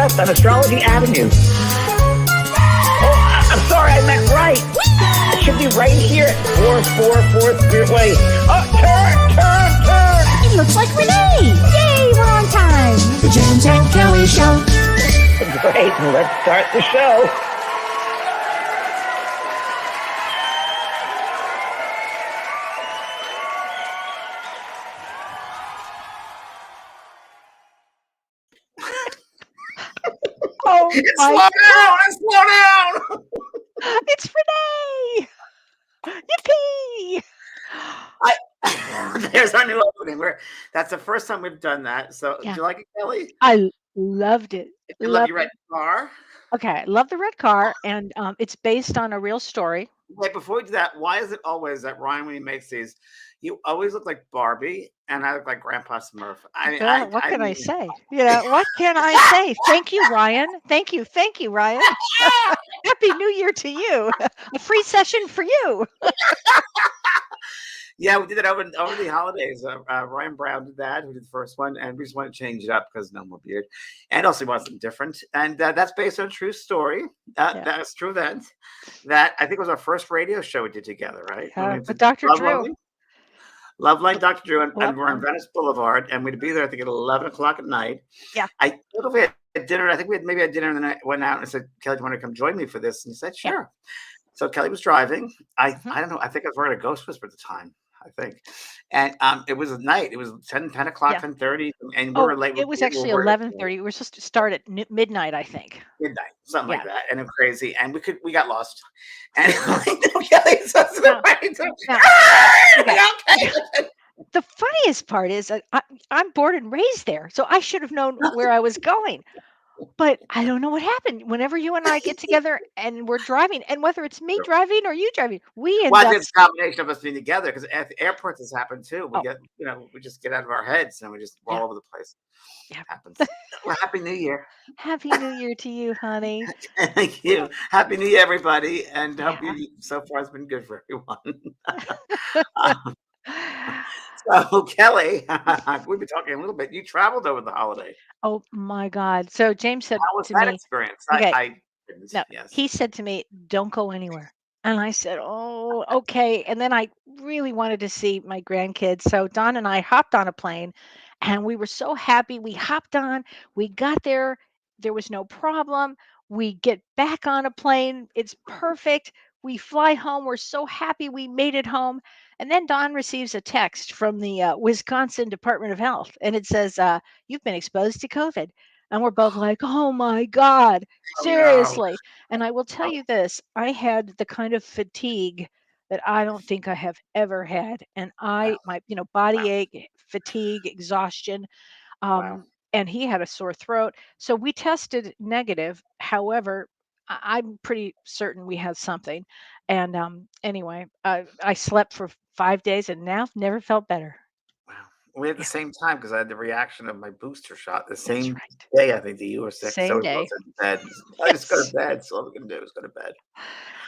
West on Astrology Avenue. Oh, I'm sorry, I meant right. It should be right here at 444 Way. Oh, turn! It looks like Renee. Yay, we're on time. The James and Kellee Show. Great, let's start the show. Oh, Slow down! It's Renee. Yippee! There's our new opening. That's the first time we've done that. So, Yeah. do you like it, Kellee? I loved it. I love you, red car. Okay, I love the red car, and it's based on a real story. Wait, before we do that, why is it always that Ryan, when he makes these, you always look like Barbie, and I look like Grandpa Smurf? What can I say? What can I say? Thank you, Ryan. Thank you, Ryan. Happy New Year to you. A free session for you. Yeah, we did it over the holidays. Ryan Brown did that, who did the first one, and we just want to change it up because no more beard, and also want something different. And that's based on a true story. That's a true event. That I think was our first radio show we did together, right? With Dr. Drew. Love Light Dr. Drew, and we're on Venice Boulevard, and we'd be there, I think, at 11 o'clock at night. Yeah. I don't know if we had dinner. I think we had dinner, and then I went out and said, Kellee, do you want to come join me for this? And he said, sure. Yeah. So Kellee was driving. I don't know. I think I was wearing a Ghost Whisper at the time. I think. And it was at night. It was 10 o'clock, 10:30. And we were late. It was actually 11:30. We were supposed to start at midnight, I think. Midnight, something like that. And it was crazy. And we got lost. And Kellee The funniest part is I'm born and raised there. So I should have known where I was going. But I don't know what happened. Whenever you and I get together and we're driving, and whether it's me driving or you driving, we end up. It's a combination of us being together because at the airports this happened too. We just get out of our heads and we just roll over the place. Yeah, it happens. Well, Happy New Year. Happy New Year to you, honey. Thank you. Happy New Year, everybody, and hope you so far has been good for everyone. So Kellee, we've been talking a little bit. You traveled over the holiday. Oh my God! So James said How was to that me, experience? Okay, Yes. He said to me, "Don't go anywhere." And I said, "Oh, okay." And then I really wanted to see my grandkids, so Don and I hopped on a plane, and we were so happy. We hopped on. We got there. There was no problem. We get back on a plane. It's perfect. We fly home. We're so happy we made it home. And then Don receives a text from the Wisconsin Department of Health, and it says, "You've been exposed to COVID." And we're both like, "Oh my God, seriously." No. And I will tell you this, I had the kind of fatigue that I don't think I have ever had. And my body ache, fatigue, exhaustion. And he had a sore throat. So we tested negative. However, I'm pretty certain we had something. And anyway, I slept for 5 days and now never felt better. Wow. We had the same time because I had the reaction of my booster shot the same day. I think that you were sick. Same day. Bed. I just go to bed. So all we can do is go to bed.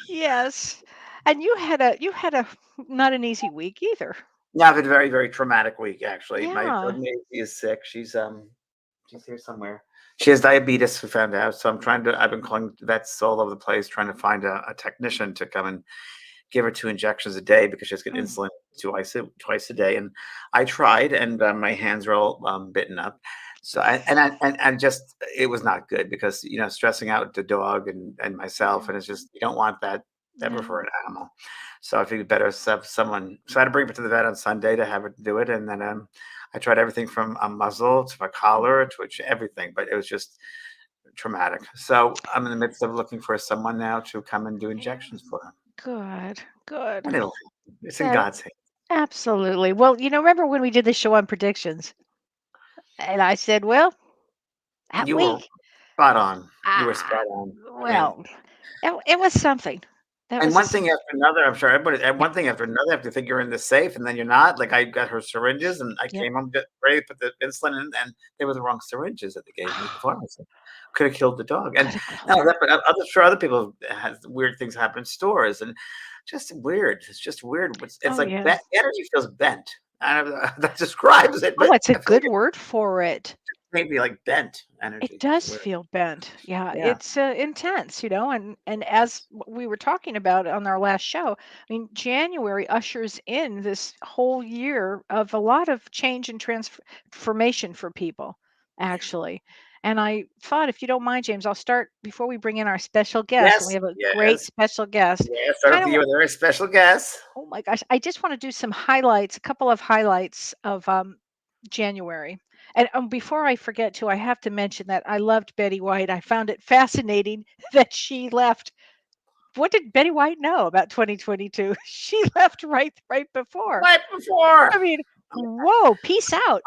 Yes. And you had a not an easy week either. Yeah, I've had a very, very traumatic week actually. Yeah. My Maisie is sick. She's here somewhere. She has diabetes, we found out. So I've been calling vets all over the place trying to find a technician to come and give her 2 injections a day because she's getting insulin twice a day. And I tried, and my hands are all bitten up. So it was not good because stressing out the dog and myself, and it's just you don't want that ever for an animal. So I figured better have someone. So I had to bring her to the vet on Sunday to have her do it, and then I tried everything from a muzzle to a collar to everything, but it was just traumatic. So I'm in the midst of looking for someone now to come and do injections for her. Good. It's in God's hands. Absolutely. Well, remember when we did the show on predictions? And I said, well, that You week. were spot on. You were spot on. Well, it was something. One thing after another, I'm sure everybody, and one thing after another, have to think you're in the safe, and then you're not. Like I got her syringes, and I came home ready to put the insulin in, and they were the wrong syringes that they gave me before. Could have killed the dog. And but I'm sure other people have weird things happen in stores, and just weird. It's just weird. It's like energy feels bent. That describes it. It's a good word for it. maybe like bent It energy. It's does weird. feel bent. Yeah, Yeah. it's intense, and as Yes. we were talking about on our last show, I mean, January ushers in this whole year of a lot of change and transformation for people, actually. And I thought, if you don't mind, James, I'll start before we bring in our special guest, and we Yes. have a great Yes. special guest. Yeah. Start off Kind the of, year with a very special guest. oh my gosh, I just want to do some highlights, a couple of highlights of January. And before I forget to, I have to mention that I loved Betty White. I found it fascinating that she left. What did Betty White know about 2022? She left right before. Right before. I mean, whoa, peace out.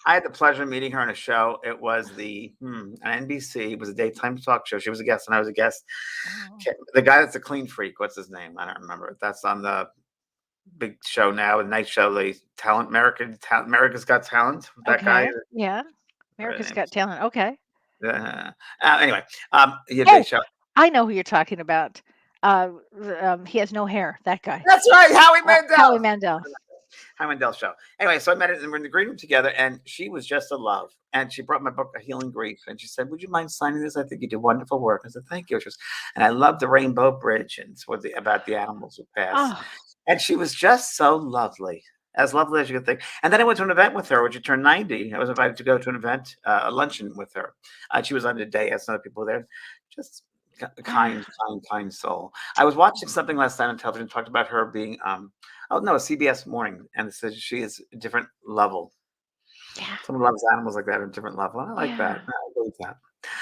I had the pleasure of meeting her on a show. It was on NBC. It was a daytime talk show. She was a guest, and I was a guest. Oh, The guy that's a clean freak. What's his name? I don't remember. That's on the big show now, the night show. The talent, America's Got Talent. That guy. okay. Yeah. America's Got Talent. Okay. Uh, anyway, he had a big Oh, show. I know who you're talking about. He has no hair. That guy. That's right, Howie Howie Mandel. Mandel. Hi Mandel show. Anyway, so I met her and we're in the green room together, and she was just a love. And she brought my book, A Healing Grief, and she said, "Would you mind signing this? I think you do wonderful work." I said, "Thank you." She goes, and I love the Rainbow Bridge and about the animals who pass. Oh, And she was just so lovely, as lovely as you could think. And then I went to an event with her when she turned 90. I was invited to go to an event, a luncheon with her. She was on the day as other people there. Just kind soul. I was watching something last night on television, talked about her being oh no, a CBS Morning, and it says she is a different level. yeah. Someone loves animals like that at a different level. I like that. Yeah. I believe that.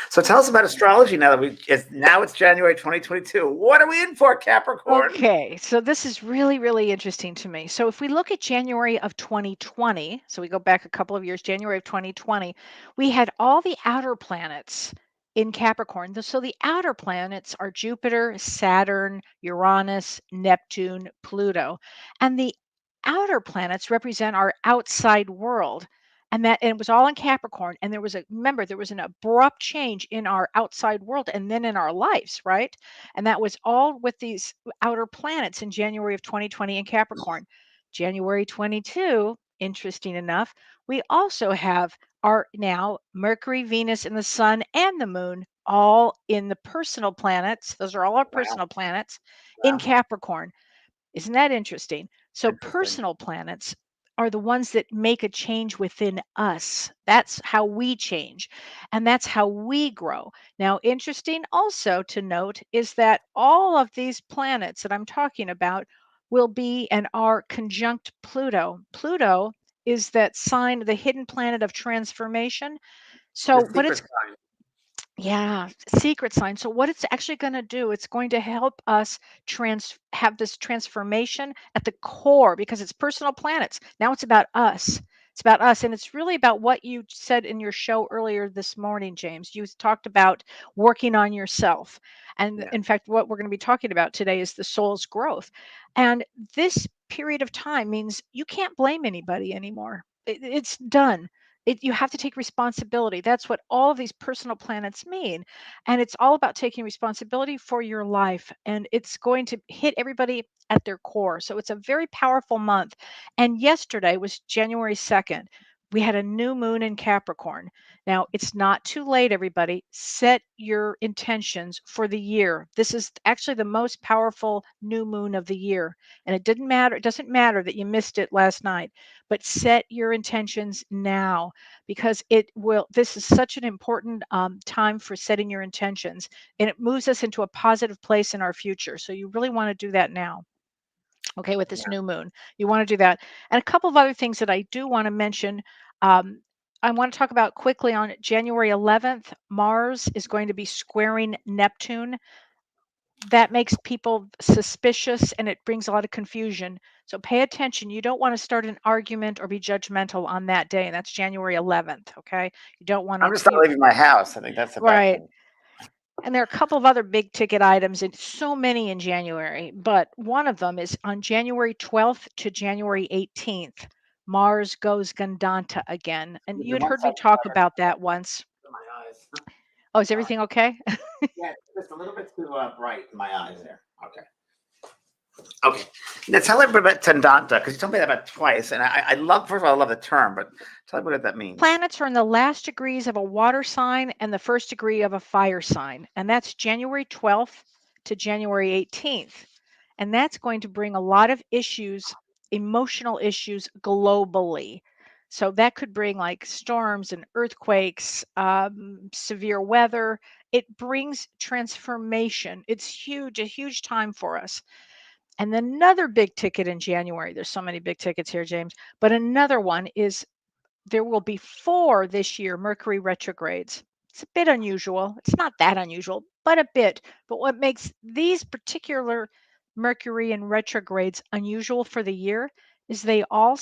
So tell us about astrology now that it's January 2022. What are we in for, Capricorn? Okay, so this is really, really interesting to me. So if we look at January of 2020, so we go back a couple of years, January of 2020, we had all the outer planets in Capricorn. So the outer planets are Jupiter, Saturn, Uranus, Neptune, Pluto. And the outer planets represent our outside world. And it was all in Capricorn. And there was an abrupt change in our outside world and then in our lives, right? And that was all with these outer planets in January of 2020 in Capricorn. January 22, interesting enough, we also have our now Mercury, Venus, and the Sun and the Moon all in the personal planets. Those are all our Wow, personal planets in wow, Capricorn. Isn't that interesting? So, interesting. personal planets are the ones that make a change within us. That's how we change, and that's how we grow. Now, interesting also to note is that all of these planets that I'm talking about will be and are conjunct Pluto. Pluto is that sign, the hidden planet of transformation. So, The what it's secret sign. yeah, secret sign. So what it's actually going to do, it's going to help us have this transformation at the core because it's personal planets. Now it's about us. It's about us. And it's really about what you said in your show earlier this morning, James. You talked about working on yourself. And Yeah. in fact, what we're going to be talking about today is the soul's growth. And this period of time means you can't blame anybody anymore. It's done. You have to take responsibility. That's what all of these personal planets mean. And it's all about taking responsibility for your life. And it's going to hit everybody at their core. So it's a very powerful month. And yesterday was January 2nd. We had a new moon in Capricorn. Now, it's not too late, everybody. Set your intentions for the year. This is actually the most powerful new moon of the year. And it doesn't matter that you missed it last night, but set your intentions now because this is such an important time for setting your intentions, and it moves us into a positive place in our future. So you really want to do that now. Okay, with this Yeah. new moon, you want to do that. And a couple of other things that I do want to mention. um, I want to talk about quickly on January 11th. Mars is going to be squaring Neptune. That makes people suspicious and it brings a lot of confusion. So pay attention. You don't want to start an argument or be judgmental on that day. And that's January 11th. Okay. You don't want I'm to, just not leaving my house. I think that's a bad right. thing. And there are a couple of other big ticket items and so many in January, but one of them is on January 12th to January 18th. Mars goes Gandanta again. And Give you me had one heard me second. talk about that once. My eyes. Oh, is Sorry. everything okay? Yeah, just a little bit too bright in my eyes there. Okay. Okay. Now tell everybody about Tandanta, because you told me that about twice. And I love, first of all, I love the term, but tell me what that means. Planets are in the last degrees of a water sign and the first degree of a fire sign. And that's January 12th to January 18th. And that's going to bring a lot of issues, emotional issues globally. So that could bring like storms and earthquakes, severe weather. It brings transformation. It's huge, a huge time for us. And then another big ticket in January. There's so many big tickets here, James. But another one is there will be 4 this year Mercury retrogrades. It's a bit unusual. It's not that unusual, but a bit. But what makes these particular Mercury and retrogrades unusual for the year is they all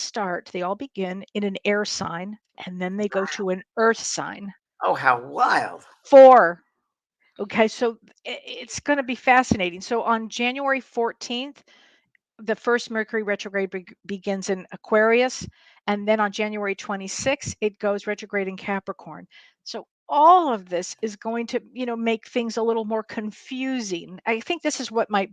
begin in an air sign and then they go to an earth sign. Oh, how wild. 4. Okay, so it's going to be fascinating. So on January 14th, the first Mercury retrograde begins in Aquarius, and then on January 26th, it goes retrograde in Capricorn. So all of this is going to, make things a little more confusing. I think this is what my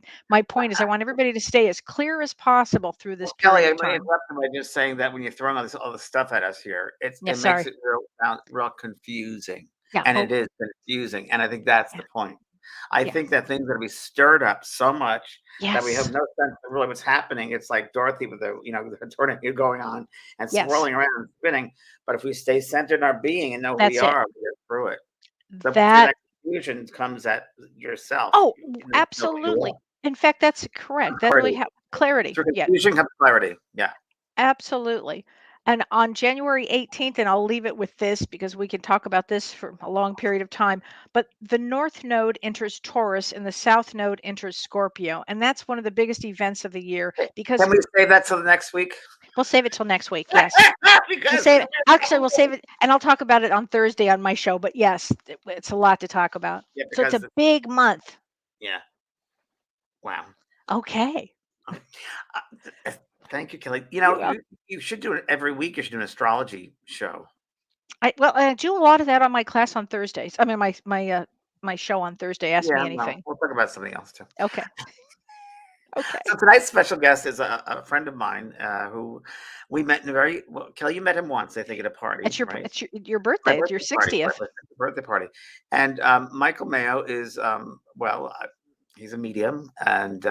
point is. I want everybody to stay as clear as possible through this Kellee, period I'm of going to time. interrupt you by just saying that when you're throwing all this stuff at us here, it Yeah, makes sorry. it real confusing. Yeah. And Oh, it is confusing. And I think that's yeah. the point. I Yeah. think that things are going to be stirred up so much that we have Yes. no sense of really what's happening. It's like Dorothy with the tornado going on and Yes. swirling around and spinning. But if we stay centered in our being and know who we That's it. are, we get through it. So through That that confusion comes at yourself. Oh, You know who you absolutely. In fact, that's correct. That really are. clarity. Through Yeah. confusion comes clarity. Yeah. Absolutely. And on January 18th, and I'll leave it with this because we can talk about this for a long period of time, but the North Node enters Taurus and the South Node enters Scorpio. And that's one of the biggest events of the year because Can we save that till the next week? we'll save it till next week. Yes. We'll Because save it. Actually, we'll save it. And I'll talk about it on Thursday on my show. But yes, it's a lot to talk about. yeah, So it's because a big month. yeah. Wow. Okay. Thank you, Kellee. You're welcome. You should do it every week. You should do an astrology show. I do a lot of that on my class on Thursdays. I mean, my show on Thursday. Ask Yeah, Me well, Anything. we'll talk about something else too. Okay. Okay. So tonight's special guest is a friend of mine who we met in a very well. Kellee, you met him once, I think, at a party, right? It's your My birthday. It's your birthday party, 60th. birthday party, and Michael Mayo is he's a medium, and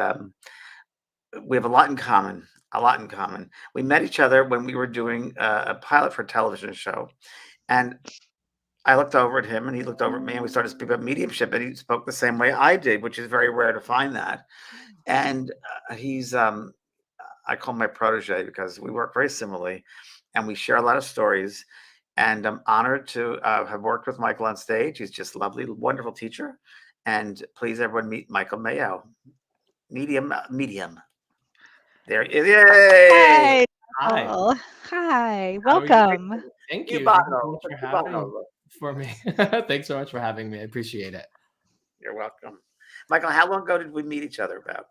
we have a lot in common. A lot in common. We met each other when we were doing a pilot for a television show, and I looked over at him, and he looked over at me, and we started speaking about mediumship, and he spoke the same way I did, which is very rare to find that. And he's I call him my protege because we work very similarly, and we share a lot of stories. And I'm honored to have worked with Michael on stage. He's just lovely, wonderful teacher. And please, everyone, meet Michael Mayo, medium. There he is. Yay! Hi. Hi. Oh, hi. How are you? Welcome. Thank You you. Thank you so bottle. much for You having bottle. for me. Thanks so much for having me. I appreciate it. You're welcome. Michael, how long ago did we meet each other? About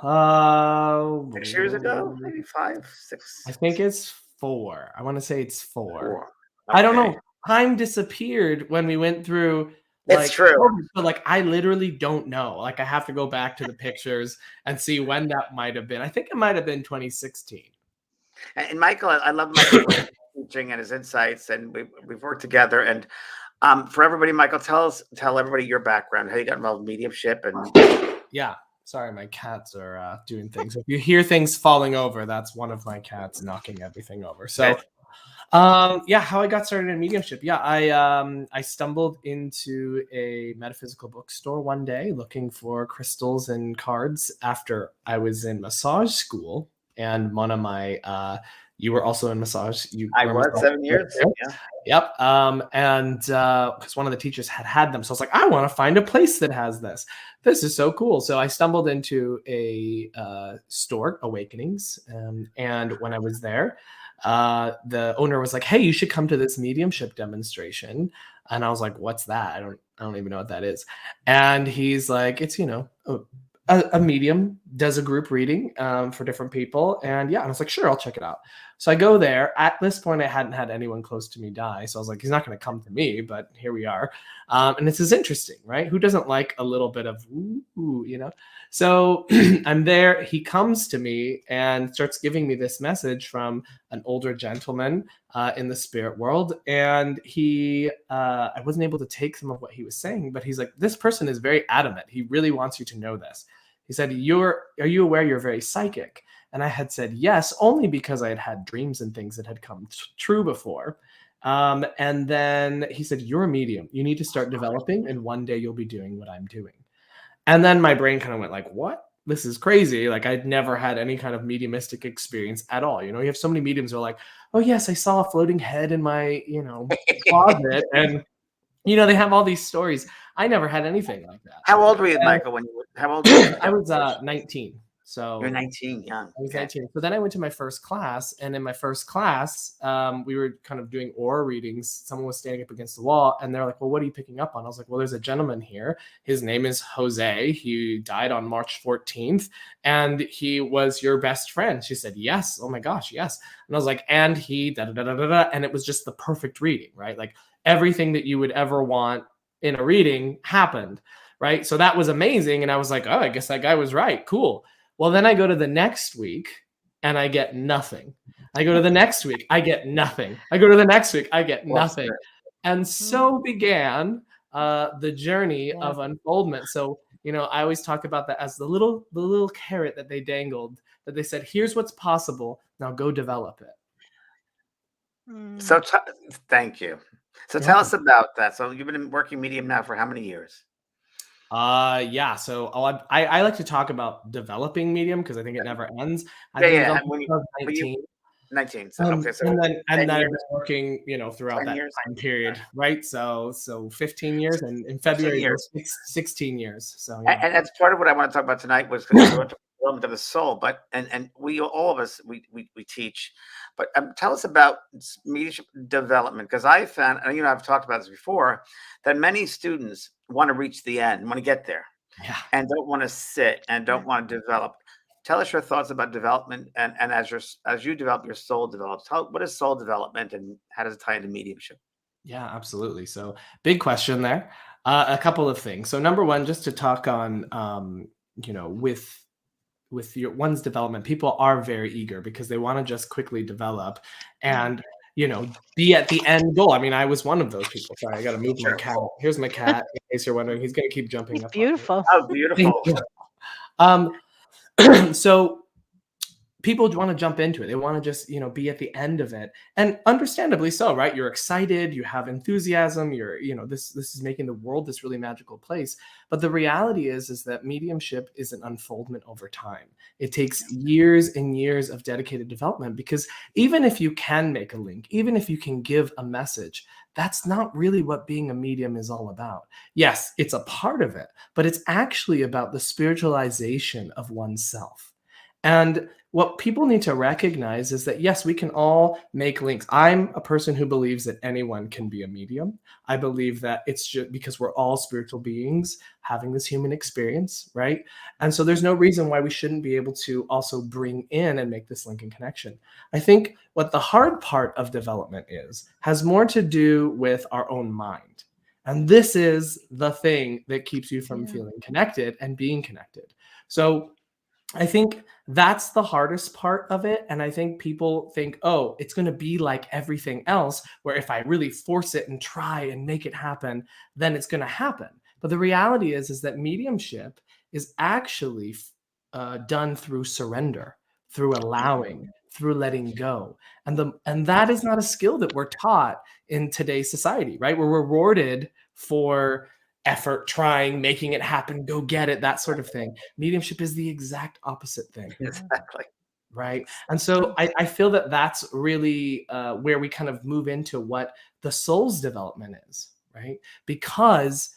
Uh, 6 years ago? Maybe 5, 6, I think it's 4. I want to say it's 4. 4. I don't Okay. know. Time disappeared when we went through It's true. COVID, but I literally don't know. I have to go back to the pictures and see when that might have been. I think it might have been 2016. And Michael, I love Michael's teaching and his insights, and we've worked together. And for everybody, Michael, tell everybody your background, how you got involved in mediumship, and Yeah. Sorry, my cats are doing things. If you hear things falling over, that's one of my cats knocking everything over. So, how I got started in mediumship. Yeah, I stumbled into a metaphysical bookstore one day looking for crystals and cards after I was in massage school, and one of my you were also in massage. I was 7 years. Yeah. Yep. And because one of the teachers had them. So I was like, I want to find a place that has this. This is so cool. So I stumbled into a store, Awakenings. And when I was there, the owner was like, hey, you should come to this mediumship demonstration. And I was like, what's that? I don't even know what that is. And he's like, it's, a medium does a group reading for different people. And yeah, I was like, sure, I'll check it out. So I go there. At this point, I hadn't had anyone close to me die. So I was like, he's not going to come to me, but here we are. And this is interesting, right? Who doesn't like a little bit of, ooh, you know? So I'm there. He comes to me and starts giving me this message from an older gentleman in the spirit world. And I wasn't able to take some of what he was saying, but he's like, this person is very adamant. He really wants you to know this. He said, are you aware you're very psychic? And I had said yes, only because I had had dreams and things that had come true before. And then he said, you're a medium. You need to start developing, and one day you'll be doing what I'm doing. And then my brain kind of went like, what? This is crazy. Like, I'd never had any kind of mediumistic experience at all. You know, you have so many mediums who are like, oh yes, I saw a floating head in my, closet. And, they have all these stories. I never had anything like that. How old were you, Michael? How old were you? I was 19. So you're 19, young. I was 19. So then I went to my first class, and in my first class, we were kind of doing aura readings. Someone was standing up against the wall, and they're like, well, what are you picking up on? I was like, well, there's a gentleman here. His name is Jose. He died on March 14th, and he was your best friend. She said, yes. Oh my gosh, yes. And I was like, and he da-da-da-da-da-da. And it was just the perfect reading, right? Like everything that you would ever want in a reading happened, right? So that was amazing. And I was like, oh, I guess that guy was right. Cool. Well, then I go to the next week and I get nothing. I go to the next week, I get nothing. I go to the next week, I get nothing. And so began the journey of unfoldment. So, I always talk about that as the little carrot that they dangled, that they said, here's what's possible. Now go develop it. So thank you. So tell us about that. So you've been working medium now for how many years? Yeah. So I like to talk about developing medium because I think it never ends. Yeah. 19. So okay. So and then I've been working, throughout that years. time period, right? So 15 years, and in February 16 years. So and that's part of what I want to talk about tonight was development of the soul. But and we all of us we teach. But tell us about mediumship development, because I found, and I've talked about this before, that many students want to reach the end, want to get there, and don't want to sit and don't want to develop. Tell us your thoughts about development, and as you develop, your soul develops. What is soul development, and how does it tie into mediumship? Yeah, absolutely. So big question there. A couple of things. So number one, just to talk on, with your one's development, people are very eager because they want to just quickly develop and be at the end goal. I mean, I was one of those people. Sorry, I got to move my cat. Here's my cat. In case you're wondering, he's going to keep jumping He's up. Beautiful. Oh, beautiful. So people want to jump into it. They want to just, be at the end of it, and understandably so, right? You're excited, you have enthusiasm, you're, this is making the world this really magical place. But the reality is that mediumship is an unfoldment over time. It takes years and years of dedicated development, because even if you can make a link, even if you can give a message, that's not really what being a medium is all about. Yes, it's a part of it, but it's actually about the spiritualization of oneself. And what people need to recognize is that, yes, we can all make links. I'm a person who believes that anyone can be a medium. I believe that it's just because we're all spiritual beings having this human experience, right? And so there's no reason why we shouldn't be able to also bring in and make this link and connection. I think what the hard part of development has more to do with our own mind. And this is the thing that keeps you from feeling connected and being connected. So I think that's the hardest part of it. And I think people think, oh, it's going to be like everything else, where if I really force it and try and make it happen, then it's going to happen. But the reality is that mediumship is actually done through surrender, through allowing, through letting go. And that is not a skill that we're taught in today's society, right? We're rewarded for effort, trying, making it happen, go get it, that sort of thing. Mediumship is the exact opposite thing. Exactly. Right. And so I feel that that's really where we kind of move into what the soul's development is, right? Because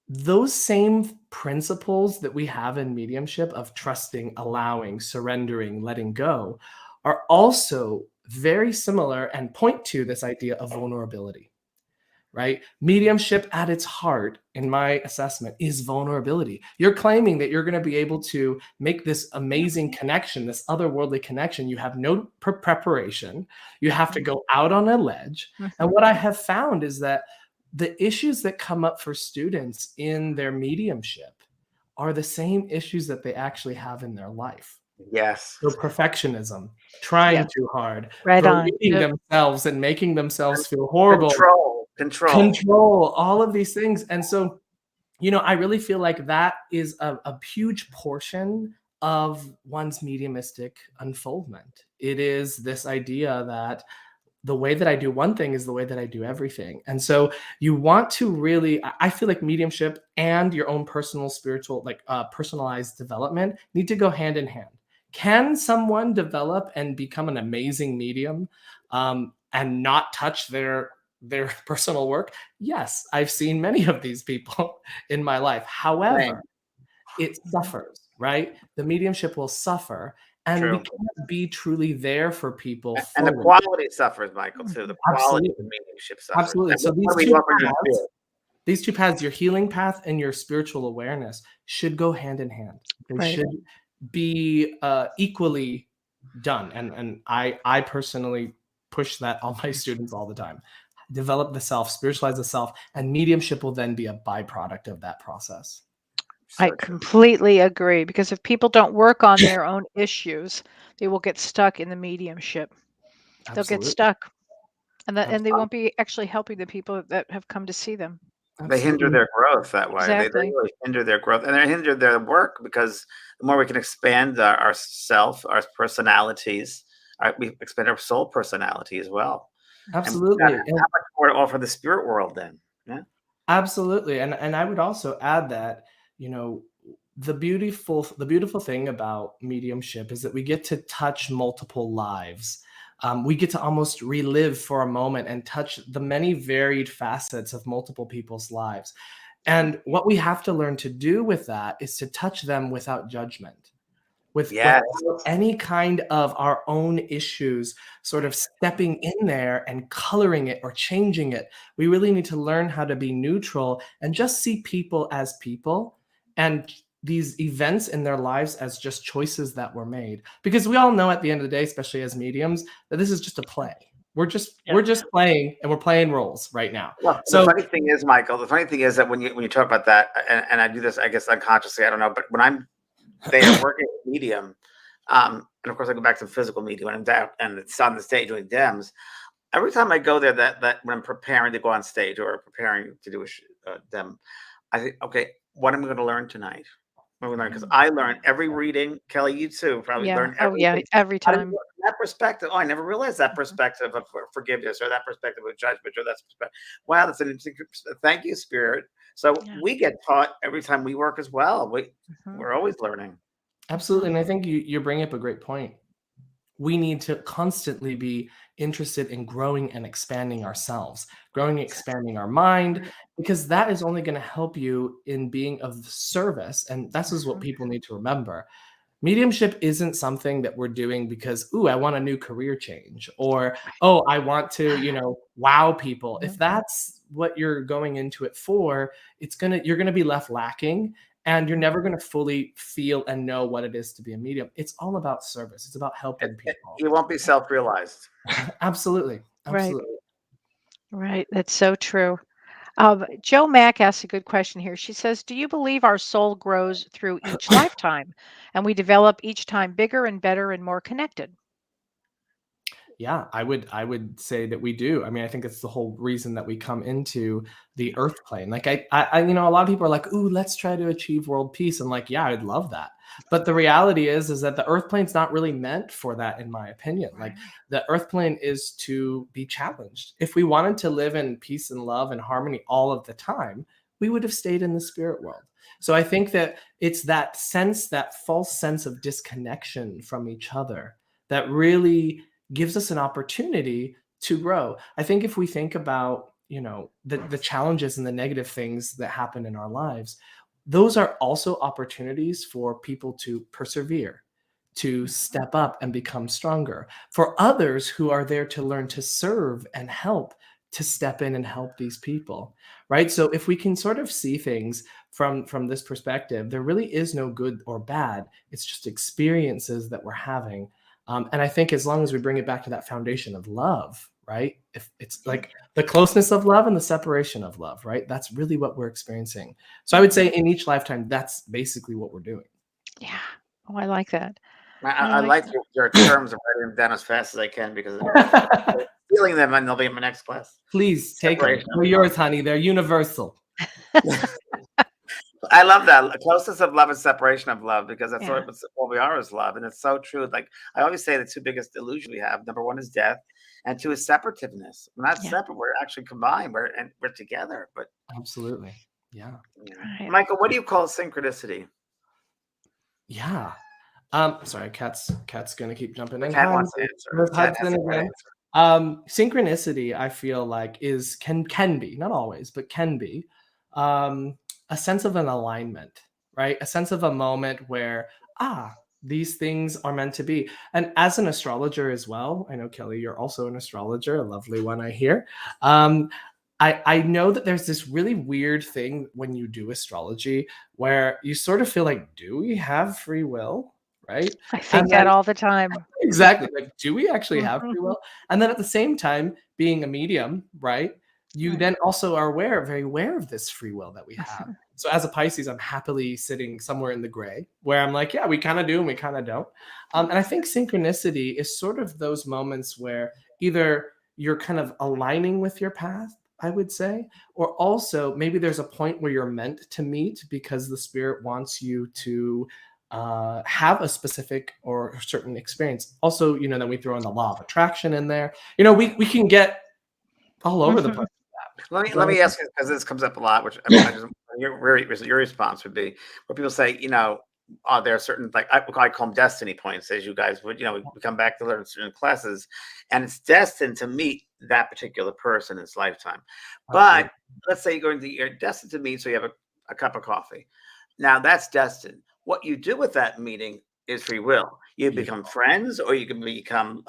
those same principles that we have in mediumship of trusting, allowing, surrendering, letting go are also very similar and point to this idea of vulnerability. right? Mediumship at its heart, in my assessment, is vulnerability. You're claiming that you're going to be able to make this amazing connection, this otherworldly connection. You have no preparation. You have to go out on a ledge. And what I have found is that the issues that come up for students in their mediumship are the same issues that they actually have in their life. Yes. So perfectionism, trying Yeah. too hard, Right on. berating themselves and making themselves feel horrible. Control, all of these things. And so, I really feel like that is a huge portion of one's mediumistic unfoldment. It is this idea that the way that I do one thing is the way that I do everything. And so you want to really, I feel like mediumship and your own personal spiritual, like personalized development need to go hand in hand. Can someone develop and become an amazing medium and not touch their personal work? Yes, I've seen many of these people in my life. However, it suffers, right? The mediumship will suffer, and we can't be truly there for people. And the quality suffers, Michael, too. The quality of the mediumship suffers. Absolutely. So these two paths, your healing path and your spiritual awareness, should go hand in hand. They should be equally done. And I personally push that on my students all the time. Develop the self, spiritualize the self, and mediumship will then be a byproduct of that process. I completely agree, because if people don't work on their own issues, they will get stuck in the mediumship. They'll get stuck, and they won't be actually helping the people that have come to see them. They hinder their growth that way. Exactly. They really hinder their growth, and they hinder their work, because the more we can expand our self, our personalities, we expand our soul personality as well. Absolutely. And how much more to offer the spirit world then? Yeah. Absolutely. And I would also add that, the beautiful thing about mediumship is that we get to touch multiple lives. We get to almost relive for a moment and touch the many varied facets of multiple people's lives. And what we have to learn to do with that is to touch them without judgment, without any kind of our own issues sort of stepping in there and coloring it or changing it. We really need to learn how to be neutral and just see people as people, and these events in their lives as just choices that were made. Because we all know at the end of the day, especially as mediums, that this is just a play. We're just playing, and we're playing roles right now. Well, so the funny thing is, Michael, that when you talk about that, and I do this, I guess unconsciously, I don't know, but when I'm there working with medium, and of course I go back to the physical medium when I'm down and it's on the stage doing dems. Every time I go there, that when I'm preparing to go on stage or preparing to do a dem, I think, okay, what am I going to learn tonight? Because I learn every reading. Kellee, you too probably learn every every time. That perspective. Oh, I never realized that perspective of forgiveness, or that perspective of judgment, or that perspective. Wow, that's an interesting. Thank you, Spirit. So we get taught every time we work as well. We're always learning. Absolutely, and I think you're bringing up a great point. We need to constantly be interested in growing and expanding ourselves, growing and expanding our mind, because that is only going to help you in being of service. And this is what people need to remember. Mediumship isn't something that we're doing because, I want a new career change, or, I want to, wow people. If that's what you're going into it for, you're going to be left lacking. And you're never going to fully feel and know what it is to be a medium. It's all about service. It's about helping people. You won't be self-realized. Absolutely. Right. That's so true. Joe Mack asked a good question here. She says, do you believe our soul grows through each lifetime and we develop each time bigger and better and more connected? Yeah, I would say that we do. I mean, I think it's the whole reason that we come into the earth plane. Like I a lot of people are like, ooh, let's try to achieve world peace. And like, yeah, I'd love that. But the reality is that the earth plane's not really meant for that, in my opinion. Like the earth plane is to be challenged. If we wanted to live in peace and love and harmony all of the time, we would have stayed in the spirit world. So I think that it's that false sense of disconnection from each other that really gives us an opportunity to grow. I think if we think about, the challenges and the negative things that happen in our lives, those are also opportunities for people to persevere, to step up and become stronger. For others who are there to learn to serve and help, to step in and help these people, right? So if we can sort of see things from this perspective, there really is no good or bad. It's just experiences that we're having. And I think as long as we bring it back to that foundation of love, right? If it's like the closeness of love and the separation of love, right? That's really what we're experiencing. So I would say in each lifetime, that's basically what we're doing. Yeah. Oh, I like that. I like like that. your terms of writing them down as fast as I can because I'm feeling them and they'll be in my next class. Please take them. Separation of They're yours, honey. They're universal. I love that closeness of love and separation of love because that's Yeah. what we are is love, and it's so true. Like I always say, the two biggest illusions we have: number one is death, and two is separativeness. We're not Yeah. separate; we're actually combined. We're together. But Absolutely. Yeah. Right. Michael, what do you call synchronicity? Yeah. Sorry, cat's gonna keep jumping in. Cat Hi, wants to answer. Miss Cat has Hudson to again. answer. Synchronicity, I feel like can be, not always, but can be a sense of an alignment, right? A sense of a moment where these things are meant to be. And as an astrologer as well, I know Kellee, you're also an astrologer, a lovely one, I hear. I know that there's this really weird thing when you do astrology where you sort of feel like, do we have free will? Right? I think that all the time. Exactly. Like, do we actually have free Mhm. will? And then at the same time, being a medium, right? You Right. then also are very aware of this free will that we have. So as a Pisces, I'm happily sitting somewhere in the gray where I'm like, yeah, we kind of do and we kind of don't. And I think synchronicity is sort of those moments where either you're kind of aligning with your path, I would say, or also maybe there's a point where you're meant to meet because the spirit wants you to have a specific or certain experience. Also, then we throw in the law of attraction in there. We can get all over the place. Let me ask you because this comes up a lot, which I just your response would be where people say, there are certain like I call them destiny points, as you guys would, we come back to learn certain classes, and it's destined to meet that particular person in its lifetime. But let's say you're destined to meet, so you have a cup of coffee. Now that's destined. What you do with that meeting is free will. You become friends, or you can become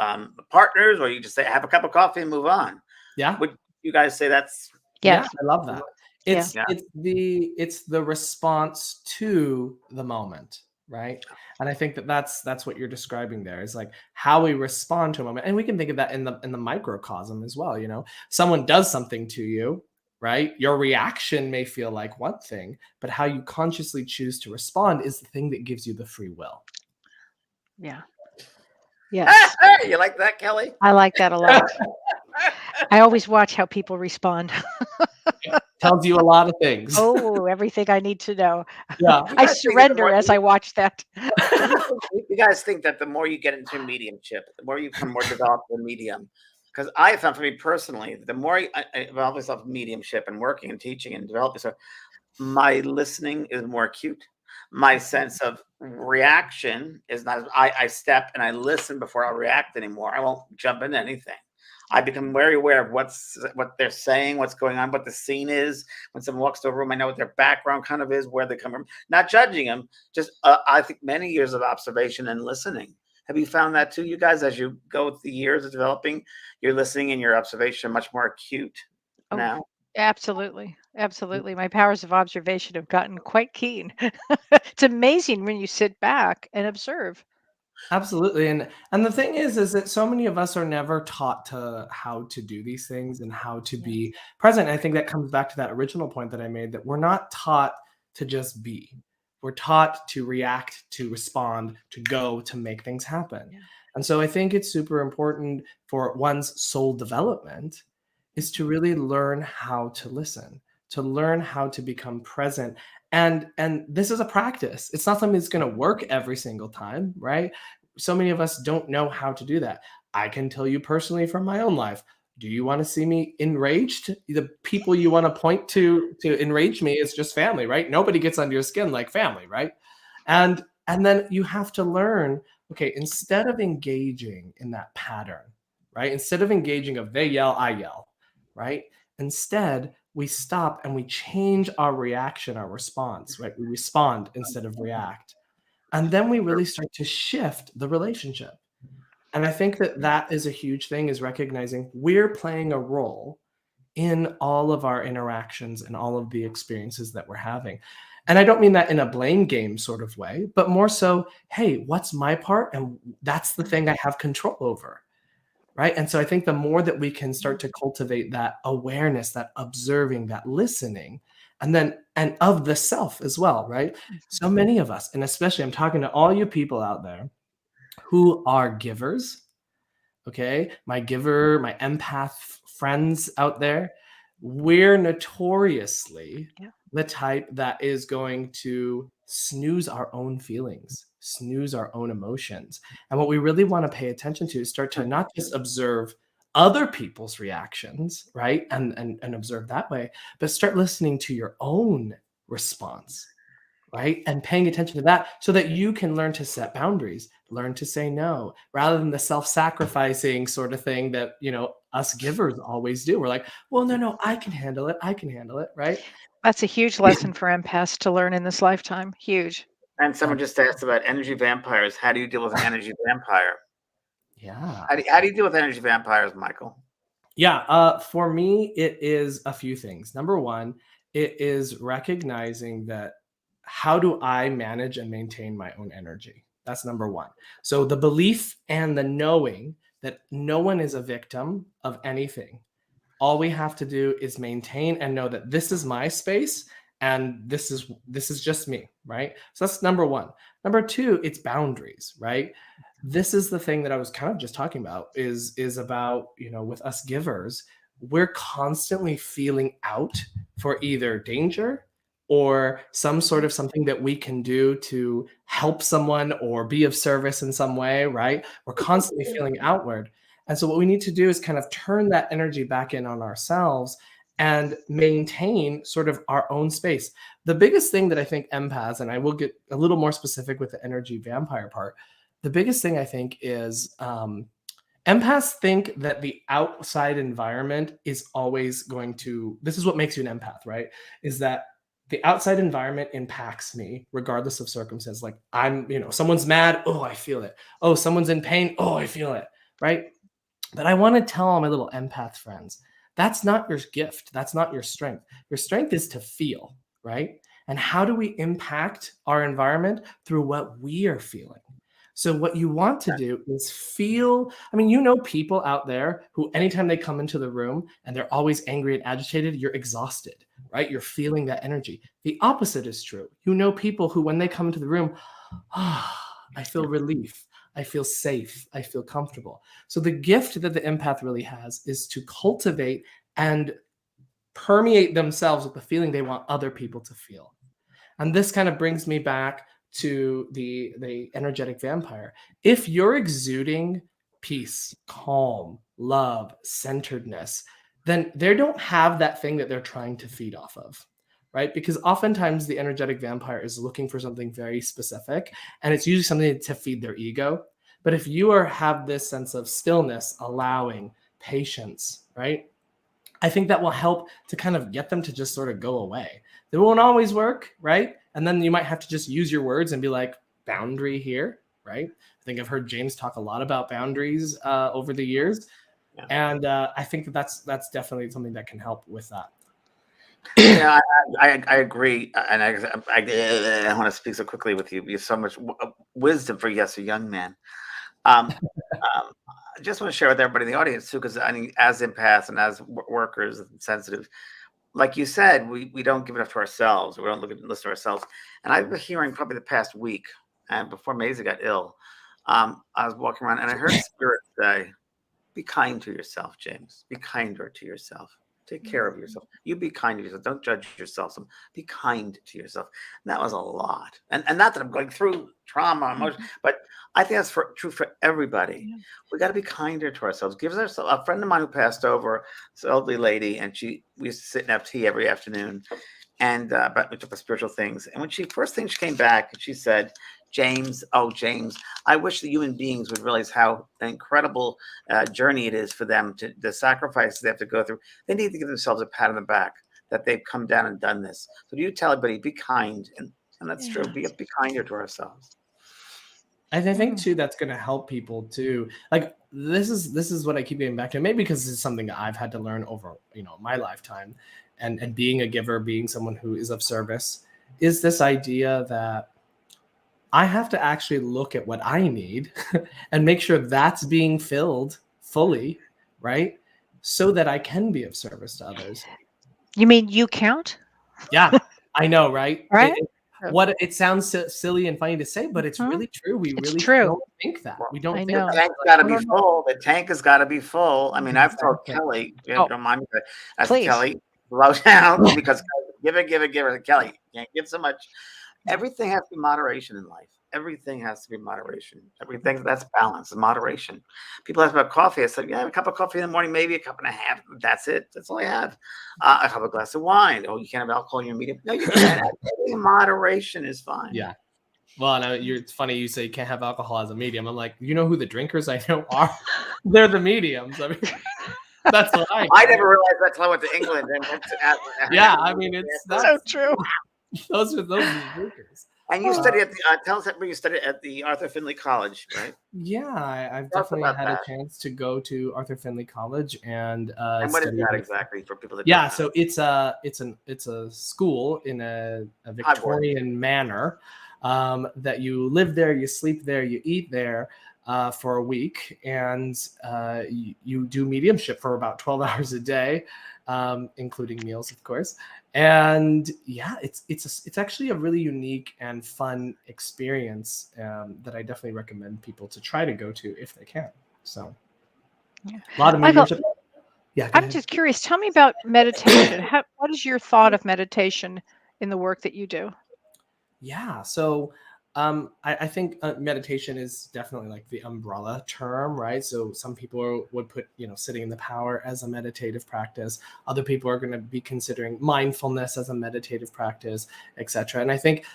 partners, or you just say have a cup of coffee and move on. Yeah. Would you guys say that's? Yeah, Yes. I love that. Yeah. It's the response to the moment, right? And I think that's what you're describing there is like how we respond to a moment. And we can think of that in the microcosm as well, Someone does something to you, right? Your reaction may feel like one thing, but how you consciously choose to respond is the thing that gives you the free will. Yeah. Yes. You like that, Kellee? I like that a lot. I always watch how people respond. Tells you a lot of things. Oh, everything I need to know. Yeah. I surrender as I watch that. You guys think that the more you get into mediumship, the more you become more developed in medium? Because I found for me personally, the more I involve myself in mediumship and working and teaching and developing, so my listening is more acute. My sense of reaction is not. I step and I listen before I react anymore. I won't jump into anything. I become very aware of what they're saying, what's going on, what the scene is. When someone walks to a room, I know what their background kind of is, where they come from. Not judging them, just I think many years of observation and listening. Have you found that too, you guys, as you go with the years of developing, your listening and your observation are much more acute now? Absolutely. Absolutely. My powers of observation have gotten quite keen. It's amazing when you sit back and observe. Absolutely. And the thing is that so many of us are never taught to how to do these things and how to be present. I think that comes back to that original point that I made, that we're not taught to just be. We're taught to react, to respond, to go, to make things happen. Yeah. And so I think it's super important for one's soul development is to really learn how to listen, to learn how to become present. And this is a practice. It's not something that's going to work every single time, right? So many of us don't know how to do that. I can tell you personally from my own life. Do you want to see me enraged? The people you want to point to enrage me is just family, right? Nobody gets under your skin like family, right? And then you have to learn, okay, instead of engaging in that pattern, right? Instead of engaging of they yell, I yell, right? Instead, we stop and we change our reaction, our response, right? We respond instead of react. And then we really start to shift the relationship. And I think that is a huge thing, is recognizing we're playing a role in all of our interactions and all of the experiences that we're having. And I don't mean that in a blame game sort of way, but more so, hey, what's my part? And that's the thing I have control over. Right. And so I think the more that we can start to cultivate that awareness, that observing, that listening, and of the self as well. Right. So many of us, and especially I'm talking to all you people out there who are givers. Okay. My empath friends out there, we're notoriously Yeah. the type that is going to snooze our own feelings, snooze our own emotions. And what we really want to pay attention to is start to not just observe other people's reactions, right? And observe that way, but start listening to your own response, right? And paying attention to that so that you can learn to set boundaries, learn to say no, rather than the self-sacrificing sort of thing that, us givers always do. We're like, well, no, I can handle it. I can handle it, right? That's a huge lesson for empaths to learn in this lifetime. Huge. And someone just asked about energy vampires. How do you deal with an energy vampire? Yeah. How do you deal with energy vampires, Michael? Yeah. For me, it is a few things. Number one, it is recognizing that how do I manage and maintain my own energy? That's number one. So the belief and the knowing that no one is a victim of anything. All we have to do is maintain and know that this is my space and this is just me, right? So that's number one. Number two, it's boundaries, right? This is the thing that I was kind of just talking about is about, with us givers, we're constantly feeling out for either danger or some sort of something that we can do to help someone or be of service in some way, right? We're constantly feeling outward. And so what we need to do is kind of turn that energy back in on ourselves and maintain sort of our own space. The biggest thing that I think empaths, and I will get a little more specific with the energy vampire part, the biggest thing I think is empaths think that the outside environment is always going to, this is what makes you an empath, right? Is that the outside environment impacts me regardless of circumstance. Like someone's mad. Oh, I feel it. Oh, someone's in pain. Oh, I feel it. Right. But I want to tell all my little empath friends, that's not your gift. That's not your strength. Your strength is to feel, right? And how do we impact our environment? Through what we are feeling. So what you want to do is feel, people out there who anytime they come into the room and they're always angry and agitated, you're exhausted, right? You're feeling that energy. The opposite is true. People who when they come into the room, I feel relief. I feel safe. I feel comfortable. So the gift that the empath really has is to cultivate and permeate themselves with the feeling they want other people to feel. And this kind of brings me back to the energetic vampire. If you're exuding peace, calm, love, centeredness, then they don't have that thing that they're trying to feed off of, right? Because oftentimes the energetic vampire is looking for something very specific, and it's usually something to feed their ego. But if you have this sense of stillness, allowing, patience, right? I think that will help to kind of get them to just sort of go away. It won't always work, right? And then you might have to just use your words and be like, boundary here, right? I think I've heard James talk a lot about boundaries over the years. Yeah. And I think that's definitely something that can help with that. Yeah, I agree. And I want to speak so quickly with you. You have so much wisdom for, yes, a young man. I just want to share with everybody in the audience too, because as empaths and as workers and sensitive, like you said, we don't give enough to ourselves. We don't listen to ourselves. And I've been hearing probably the past week, and before Maisie got ill, I was walking around and I heard Spirit say, "Be kind to yourself, James. Be kinder to yourself. Take care of yourself. You be kind to yourself. Don't judge yourself. Be kind to yourself." And that was a lot. And not that I'm going through trauma, emotion, but I think that's true for everybody. Yeah. We got to be kinder to ourselves. Give us a friend of mine who passed over, this elderly lady, and we used to sit and have tea every afternoon, and we talked about spiritual things. And when first thing she came back, she said, James, I wish the human beings would realize how incredible journey it is for them, the sacrifices they have to go through. They need to give themselves a pat on the back that they've come down and done this. So do you tell everybody, be kind, and that's true. Be kinder to ourselves. And I think too that's going to help people too. Like this is what I keep getting back to. Maybe because this is something that I've had to learn over my lifetime, and being a giver, being someone who is of service, is this idea that I have to actually look at what I need and make sure that's being filled fully, right? So that I can be of service to others. You mean you count? Yeah, I know, right? Right? It sounds silly and funny to say, but it's really true. We It's really true. don't think that. We don't I think know. The that. tank's got to be full. The tank has got to be full. I mean, I've told Exactly. Kellee, if Oh, you don't mind me, but I said, please. Kellee, slow down because give it. Kellee, you can't give so much. Everything has to be moderation in life. Everything has to be moderation. Everything that's balance and moderation. People ask about coffee. I said, yeah, a cup of coffee in the morning, maybe a cup and a half. That's it. That's all I have. A cup of glass of wine. Oh, you can't have alcohol in your medium. No, you can't. Everything in moderation is fine. Yeah. Well, it's funny you say you can't have alcohol as a medium. I'm like, you know who the drinkers I know are? They're the mediums. I mean, that's what I never realized that until I went to England and went to yeah, I mean, that's so true. Those are the drinkers. And you studied at the tell us where you studied at the Arthur Findlay College, right? Yeah, I've Tell us definitely about had that. a chance to go to Arthur Findlay College and what is study that with- exactly for people that Yeah, don't know? so it's a school in a Victorian manor that you live there, you sleep there, you eat there for a week, and you do mediumship for about 12 hours a day, including meals, of course. And yeah, it's actually a really unique and fun experience that I definitely recommend people to try to go to if they can. So Yeah. a lot of Michael, mediumship. Yeah, go I'm ahead. just curious. Tell me about meditation. What is your thought of meditation in the work that you do? Yeah, so I think meditation is definitely like the umbrella term, right? So some people would put, sitting in the power as a meditative practice. Other people are going to be considering mindfulness as a meditative practice, etc. And I think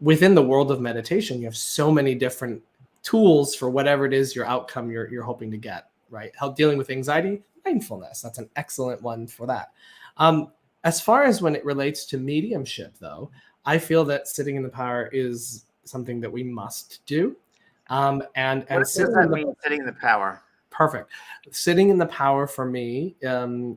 within the world of meditation, you have so many different tools for whatever it is your outcome you're hoping to get, right? Help dealing with anxiety, mindfulness. That's an excellent one for that. As far as when it relates to mediumship, though, I feel that sitting in the power is something that we must do. And What does sitting that in the mean, sitting in the power? perfect. Sitting in the power for me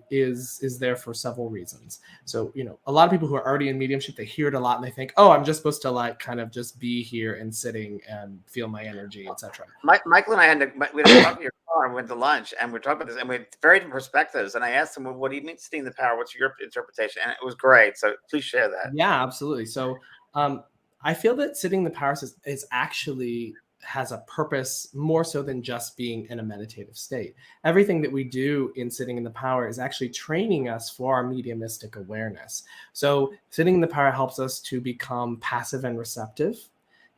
is there for several reasons. So, a lot of people who are already in mediumship, they hear it a lot and they think, oh, I'm just supposed to like kind of just be here and sitting and feel my energy, etc. Michael and I we had to talk to your car and went to lunch and we talked about this and we had very different perspectives. And I asked him, well, what do you mean sitting in the power? What's your interpretation? And it was great. So please share that. Yeah, absolutely. So I feel that sitting in the power is actually has a purpose more so than just being in a meditative state. Everything that we do in sitting in the power is actually training us for our mediumistic awareness. So sitting in the power helps us to become passive and receptive.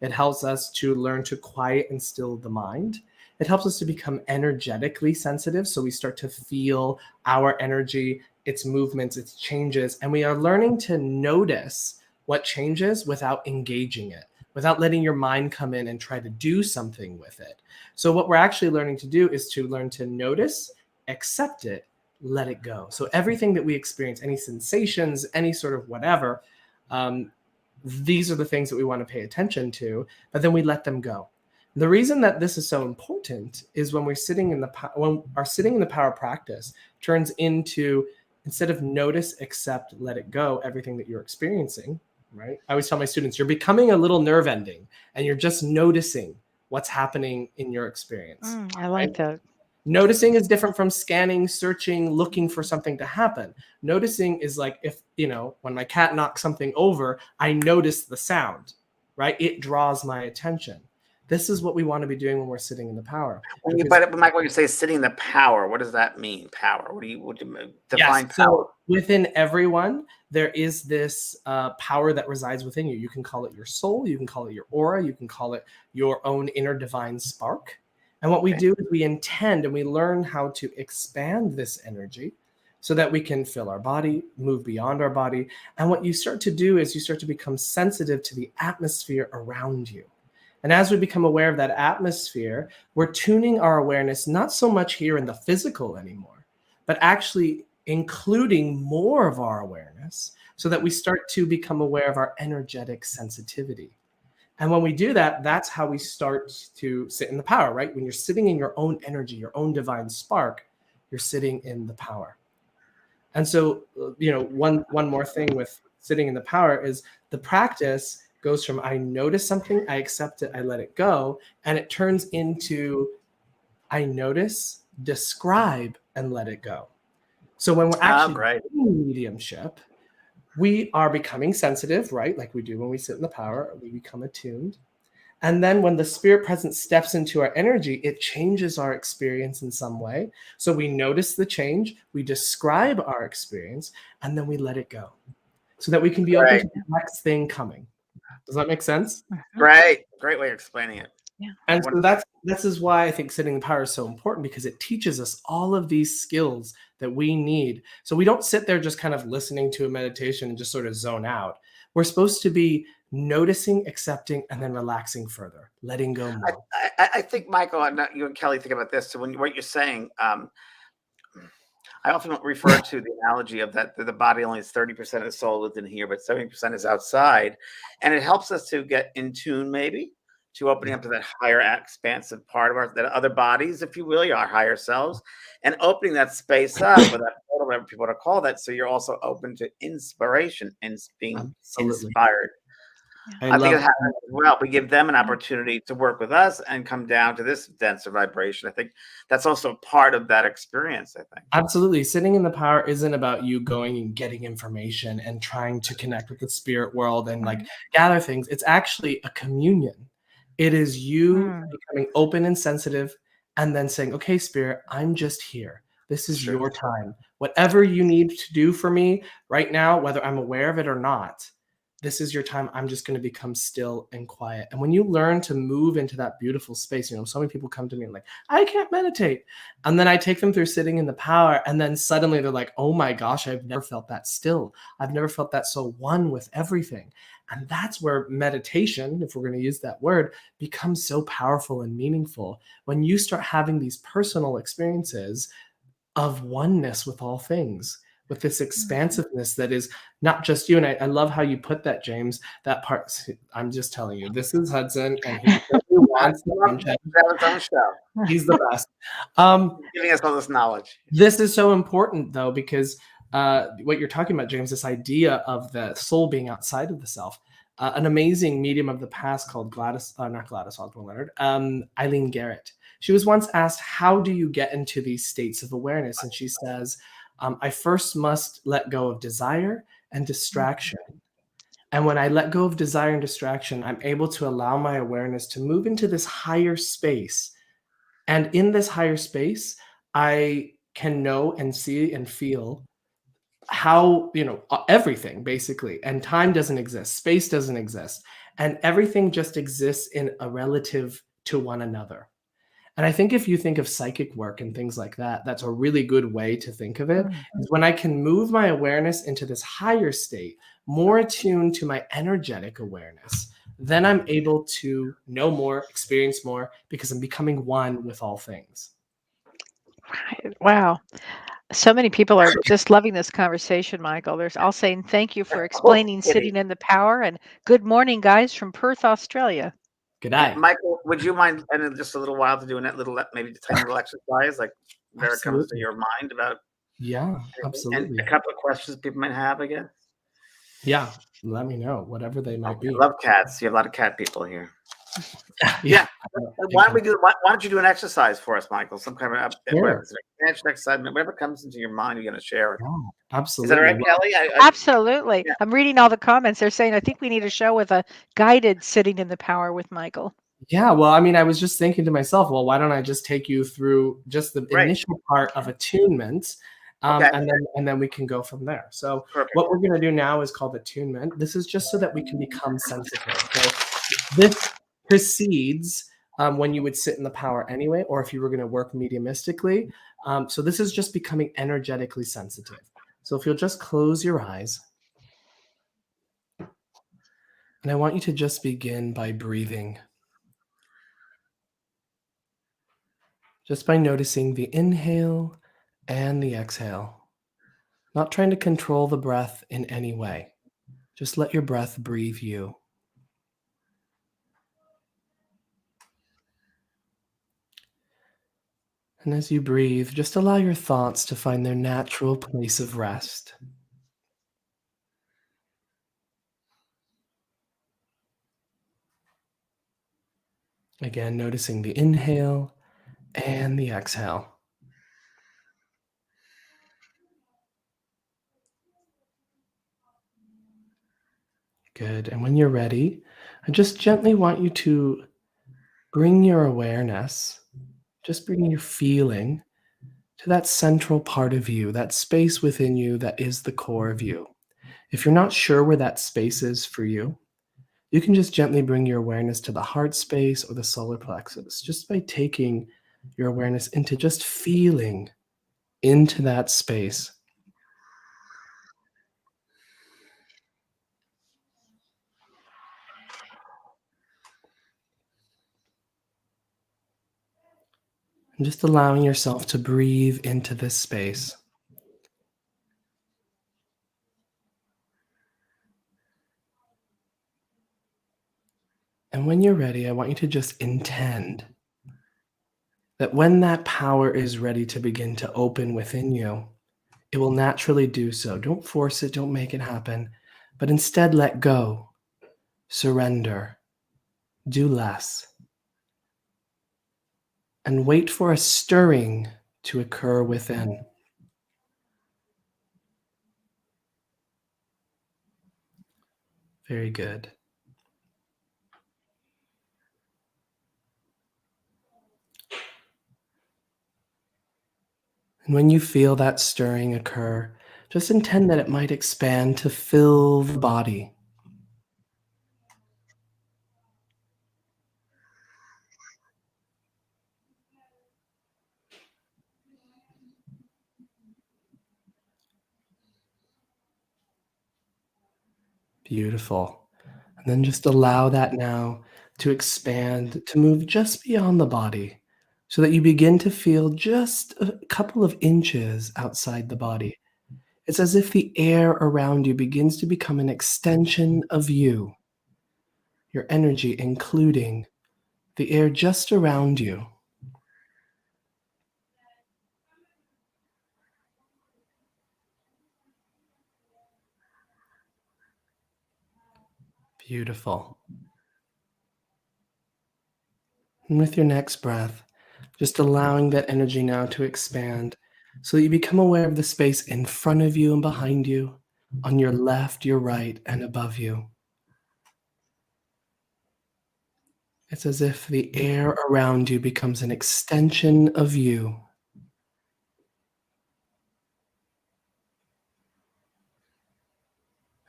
It helps us to learn to quiet and still the mind. It helps us to become energetically sensitive. So we start to feel our energy, its movements, its changes, and we are learning to notice what changes without engaging it, without letting your mind come in and try to do something with it. So what we're actually learning to do is to learn to notice, accept it, let it go. So everything that we experience, any sensations, any sort of whatever, these are the things that we want to pay attention to, but then we let them go. The reason that this is so important is when we're sitting in our sitting in the power practice turns into, instead of notice, accept, let it go, everything that you're experiencing, right? I always tell my students, you're becoming a little nerve ending and you're just noticing what's happening in your experience. I like that. Noticing is different from scanning, searching, looking for something to happen. Noticing is like if, when my cat knocks something over, I notice the sound, right? It draws my attention. This is what we want to be doing when we're sitting in the power. But Michael, when you say sitting in the power, what does that mean? Power. What do you define power? So within everyone, there is this power that resides within you. You can call it your soul. You can call it your aura. You can call it your own inner divine spark. And what we do is we intend and we learn how to expand this energy so that we can fill our body, move beyond our body. And what you start to do is you start to become sensitive to the atmosphere around you. And as we become aware of that atmosphere, we're tuning our awareness not so much here in the physical anymore, but actually including more of our awareness so that we start to become aware of our energetic sensitivity. And when we do that, that's how we start to sit in the power, right? When you're sitting in your own energy, your own divine spark, you're sitting in the power. And so, one more thing with sitting in the power is the practice goes from I notice something, I accept it, I let it go, and it turns into I notice, describe, and let it go. So when we're actually doing mediumship, we are becoming sensitive, right? Like we do when we sit in the power, we become attuned. And then when the spirit presence steps into our energy, it changes our experience in some way. So we notice the change, we describe our experience, and then we let it go so that we can be open to the next thing coming. Does that make sense? Great way of explaining it. Yeah. And so this is why I think sitting in power is so important, because it teaches us all of these skills that we need. So we don't sit there just kind of listening to a meditation and just sort of zone out. We're supposed to be noticing, accepting, and then relaxing further, letting go more. I think, Michael, and you and Kellee think about this. So what you're saying, I often refer to the analogy of that the body only is 30% of the soul within here, but 70% is outside. And it helps us to get in tune, maybe, to opening up to that higher expansive part of that other bodies, if you will, our higher selves, and opening that space up, or that portal, whatever people want to call that. So you're also open to inspiration and being inspired. I think it happens as well. We give them an opportunity to work with us and come down to this denser vibration. I think that's also part of that experience, I think. Absolutely. Sitting in the power isn't about you going and getting information and trying to connect with the spirit world and like gather things. It's actually a communion. It is you becoming open and sensitive and then saying, okay, spirit, I'm just here. This is your time. Whatever you need to do for me right now, whether I'm aware of it or not, this is your time. I'm just going to become still and quiet. And when you learn to move into that beautiful space, so many people come to me and like, I can't meditate. And then I take them through sitting in the power. And then suddenly they're like, oh my gosh, I've never felt that still. I've never felt that so one with everything. And that's where meditation, if we're going to use that word, becomes so powerful and meaningful. When you start having these personal experiences of oneness with all things, with this expansiveness that is not just you. And I love how you put that, James, that part. I'm just telling you, this is Hudson, and he wants to show. He's the best. Giving us all this knowledge. This is so important, though, because what you're talking about, James, this idea of the soul being outside of the self. An amazing medium of the past called Eileen Garrett. She was once asked, how do you get into these states of awareness? And she says, I first must let go of desire and distraction. And when I let go of desire and distraction, I'm able to allow my awareness to move into this higher space. And in this higher space, I can know and see and feel how, everything basically. And time doesn't exist. Space doesn't exist. And everything just exists in a relative to one another. And I think if you think of psychic work and things like that, that's a really good way to think of it. Is when I can move my awareness into this higher state, more attuned to my energetic awareness, then I'm able to know more, experience more, because I'm becoming one with all things. Wow. So many people are just loving this conversation, Michael. They're all saying thank you for explaining sitting in the power, and good morning, guys, from Perth, Australia. Good day. Michael, would you mind in just a little while to do maybe a tiny little exercise, like whatever comes to your mind about? Yeah, absolutely. And a couple of questions people might have, I guess. Yeah, let me know, whatever they might be. I love cats. You have a lot of cat people here. Yeah. Why don't you do an exercise for us, Michael? Some kind of exercise, whatever comes into your mind, you're going to share it. Oh, absolutely. Is that right, Kellee? Absolutely. Yeah. I'm reading all the comments. They're saying, I think we need a show with a guided sitting in the power with Michael. Yeah, well, I mean, I was just thinking to myself, well, why don't I just take you through just the initial part of attunement, and then we can go from there. So what we're going to do now is called attunement. This is just so that we can become sensitive. So this precedes when you would sit in the power anyway, or if you were going to work mediumistically. So this is just becoming energetically sensitive. So if you'll just close your eyes. And I want you to just begin by breathing. Just by noticing the inhale and the exhale. Not trying to control the breath in any way. Just let your breath breathe you. And as you breathe, just allow your thoughts to find their natural place of rest. Again, noticing the inhale and the exhale. Good. And when you're ready, I just gently want you to bring your awareness, just bring your feeling to that central part of you, that space within you that is the core of you. If you're not sure where that space is for you, you can just gently bring your awareness to the heart space or the solar plexus, just by taking your awareness into just feeling into that space. And just allowing yourself to breathe into this space. And when you're ready, I want you to just intend that when that power is ready to begin to open within you, it will naturally do so. Don't force it, don't make it happen, but instead let go, surrender, do less, and wait for a stirring to occur within. Very good. And when you feel that stirring occur, just intend that it might expand to fill the body. Beautiful. And then just allow that now to expand, to move just beyond the body, so that you begin to feel just a couple of inches outside the body. It's as if the air around you begins to become an extension of you, your energy, including the air just around you. Beautiful. And with your next breath, just allowing that energy now to expand so that you become aware of the space in front of you and behind you, on your left, your right, and above you. It's as if the air around you becomes an extension of you.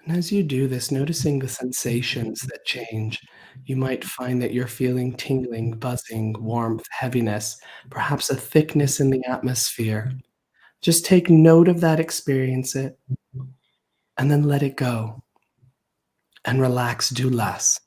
And as you do this, noticing the sensations that change, you might find that you're feeling tingling, buzzing, warmth, heaviness, perhaps a thickness in the atmosphere. Just take note of that, experience it, and then let it go. And relax, do less.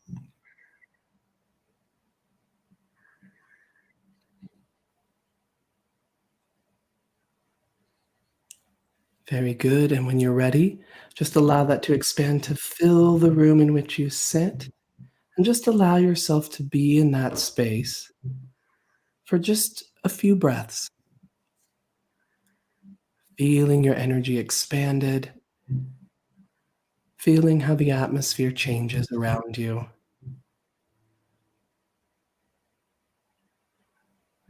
Very good. And when you're ready, just allow that to expand to fill the room in which you sit. And just allow yourself to be in that space for just a few breaths, feeling your energy expanded, feeling how the atmosphere changes around you,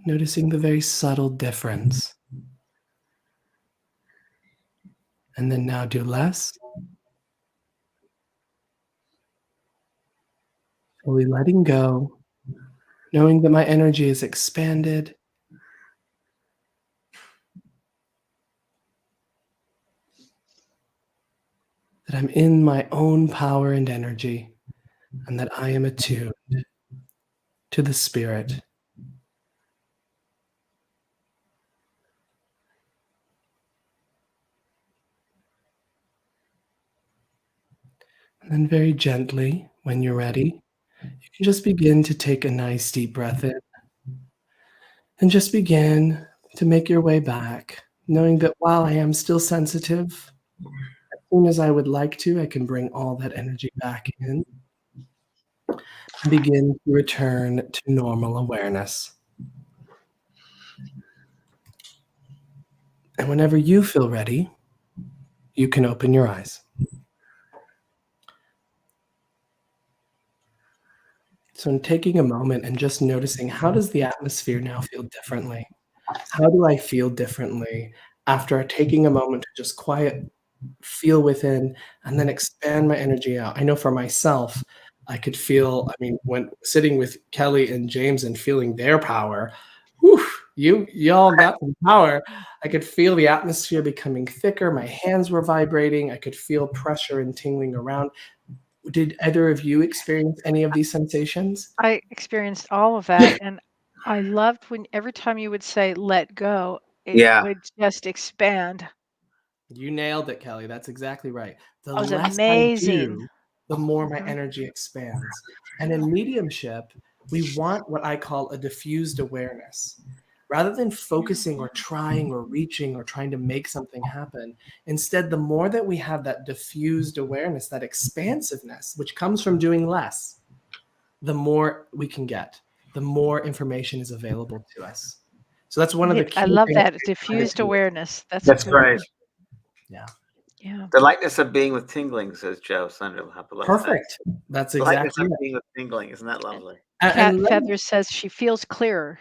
noticing the very subtle difference. And then now do less, fully letting go, knowing that my energy is expanded, that I'm in my own power and energy, and that I am attuned to the spirit. And then very gently, when you're ready, you can just begin to take a nice deep breath in and just begin to make your way back, knowing that while I am still sensitive, as soon as I would like to, I can bring all that energy back in and begin to return to normal awareness. And whenever you feel ready, you can open your eyes. So in taking a moment and just noticing, how does the atmosphere now feel differently? How do I feel differently after taking a moment to just feel within, and then expand my energy out? I know for myself, I could feel, I mean, when sitting with Kellee and James and feeling their power, whew, y'all got some power. I could feel the atmosphere becoming thicker. My hands were vibrating. I could feel pressure and tingling around. Did either of you experience any of these sensations? I experienced all of that, and I loved when every time you would say "let go," it Yeah. would just expand. You nailed it, Kellee. That's exactly right. The That was less I amazing. do, the more my Mhm. energy expands. And in mediumship, we want what I call a diffused awareness. Rather than focusing or trying or reaching or trying to make something happen, instead, the more that we have that diffused awareness, that expansiveness, which comes from doing less, the more we can get, the more information is available to us. So that's one of the I key love things. that diffused awareness. That's a That's good one. great. Yeah. Yeah. The lightness of being with tingling, says Joe Sunderland. I love that. Perfect. That's The lightness exactly of it. being with tingling. Isn't that lovely? Cat And Feathers says she feels clearer.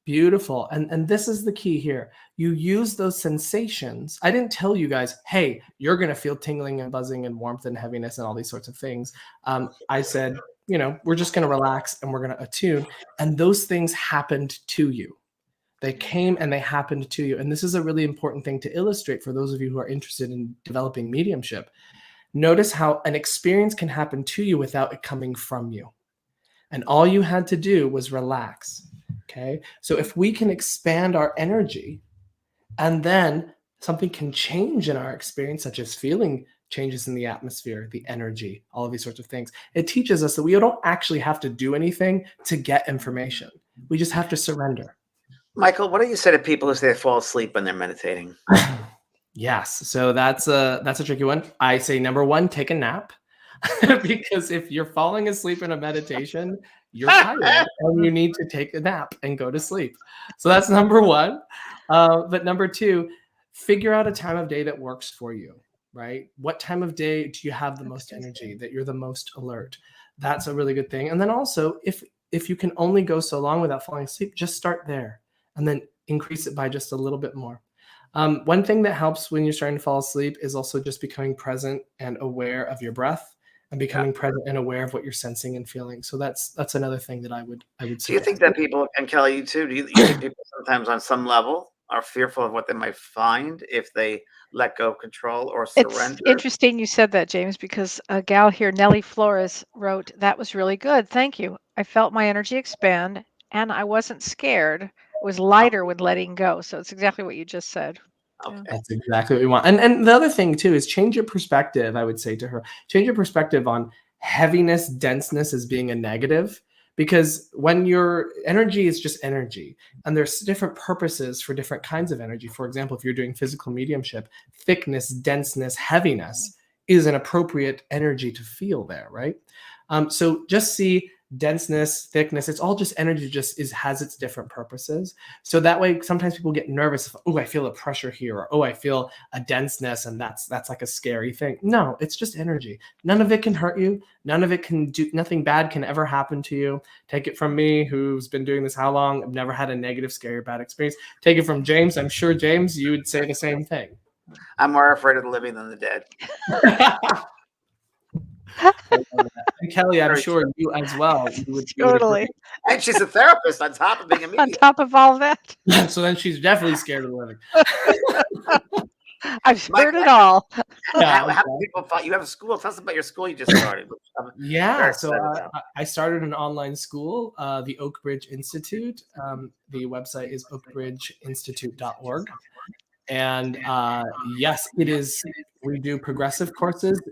beautiful. And this is the key here. You use those sensations. I didn't tell you guys, hey, you're going to feel tingling and buzzing and warmth and heaviness and all these sorts of things. I said, we're just going to relax and we're going to attune. And those things happened to you. They came and they happened to you. And this is a really important thing to illustrate for those of you who are interested in developing mediumship. Notice how an experience can happen to you without it coming from you. And all you had to do was relax. Okay. So if we can expand our energy and then something can change in our experience, such as feeling changes in the atmosphere, the energy, all of these sorts of things, it teaches us that we don't actually have to do anything to get information. We just have to surrender. Michael, what do you say to people who say they fall asleep when they're meditating? Yes. So that's a tricky one. I say, number one, take a nap. Because if you're falling asleep in a meditation, you're tired and you need to take a nap and go to sleep. So that's number one. But number two, figure out a time of day that works for you, right? What time of day do you have the most energy, that you're the most alert? That's a really good thing. And then also, if you can only go so long without falling asleep, just start there and then increase it by just a little bit more. One thing that helps when you're starting to fall asleep is also just becoming present and aware of your breath and becoming present and aware of what you're sensing and feeling. So that's another thing that I would suggest. Do you think that people, and Kellee, you too, do you think people sometimes on some level are fearful of what they might find if they let go of control or surrender? It's interesting you said that, James, because a gal here, Nellie Flores, wrote, "That was really good. Thank you. I felt my energy expand and I wasn't scared. It was lighter with letting go." So it's exactly what you just said. Yeah. Okay. That's exactly what we want. And the other thing too is change your perspective. I would say to her, change your perspective on heaviness, denseness as being a negative, because when your energy is just energy and there's different purposes for different kinds of energy. For example, if you're doing physical mediumship, thickness, denseness, heaviness is an appropriate energy to feel there, right? So just see denseness, thickness, it's all just energy, has its different purposes. So that way, sometimes people get nervous. Oh, I feel a pressure here, or oh, I feel a denseness, and that's like a scary thing. No, it's just energy. None of it can hurt you. None of it can do. Nothing bad can ever happen to you. Take it from me, who's been doing this how long? I've never had a negative, scary, bad experience. Take it from James. I'm sure James, you would say the same thing. I'm more afraid of the living than the dead. And Kellee, I'm Very sure you as well. You would Totally. agree. And she's a therapist on top of being a On medium. top of all that, So then she's definitely scared of the living. I've Mike, heard it all. How do people find you? Have a school? Tell us about your school you just started. which I'm Yeah, very so excited about. I started an online school, the Oak Bridge Institute. The website is oakbridgeinstitute.org. And yes, it is. We do progressive courses.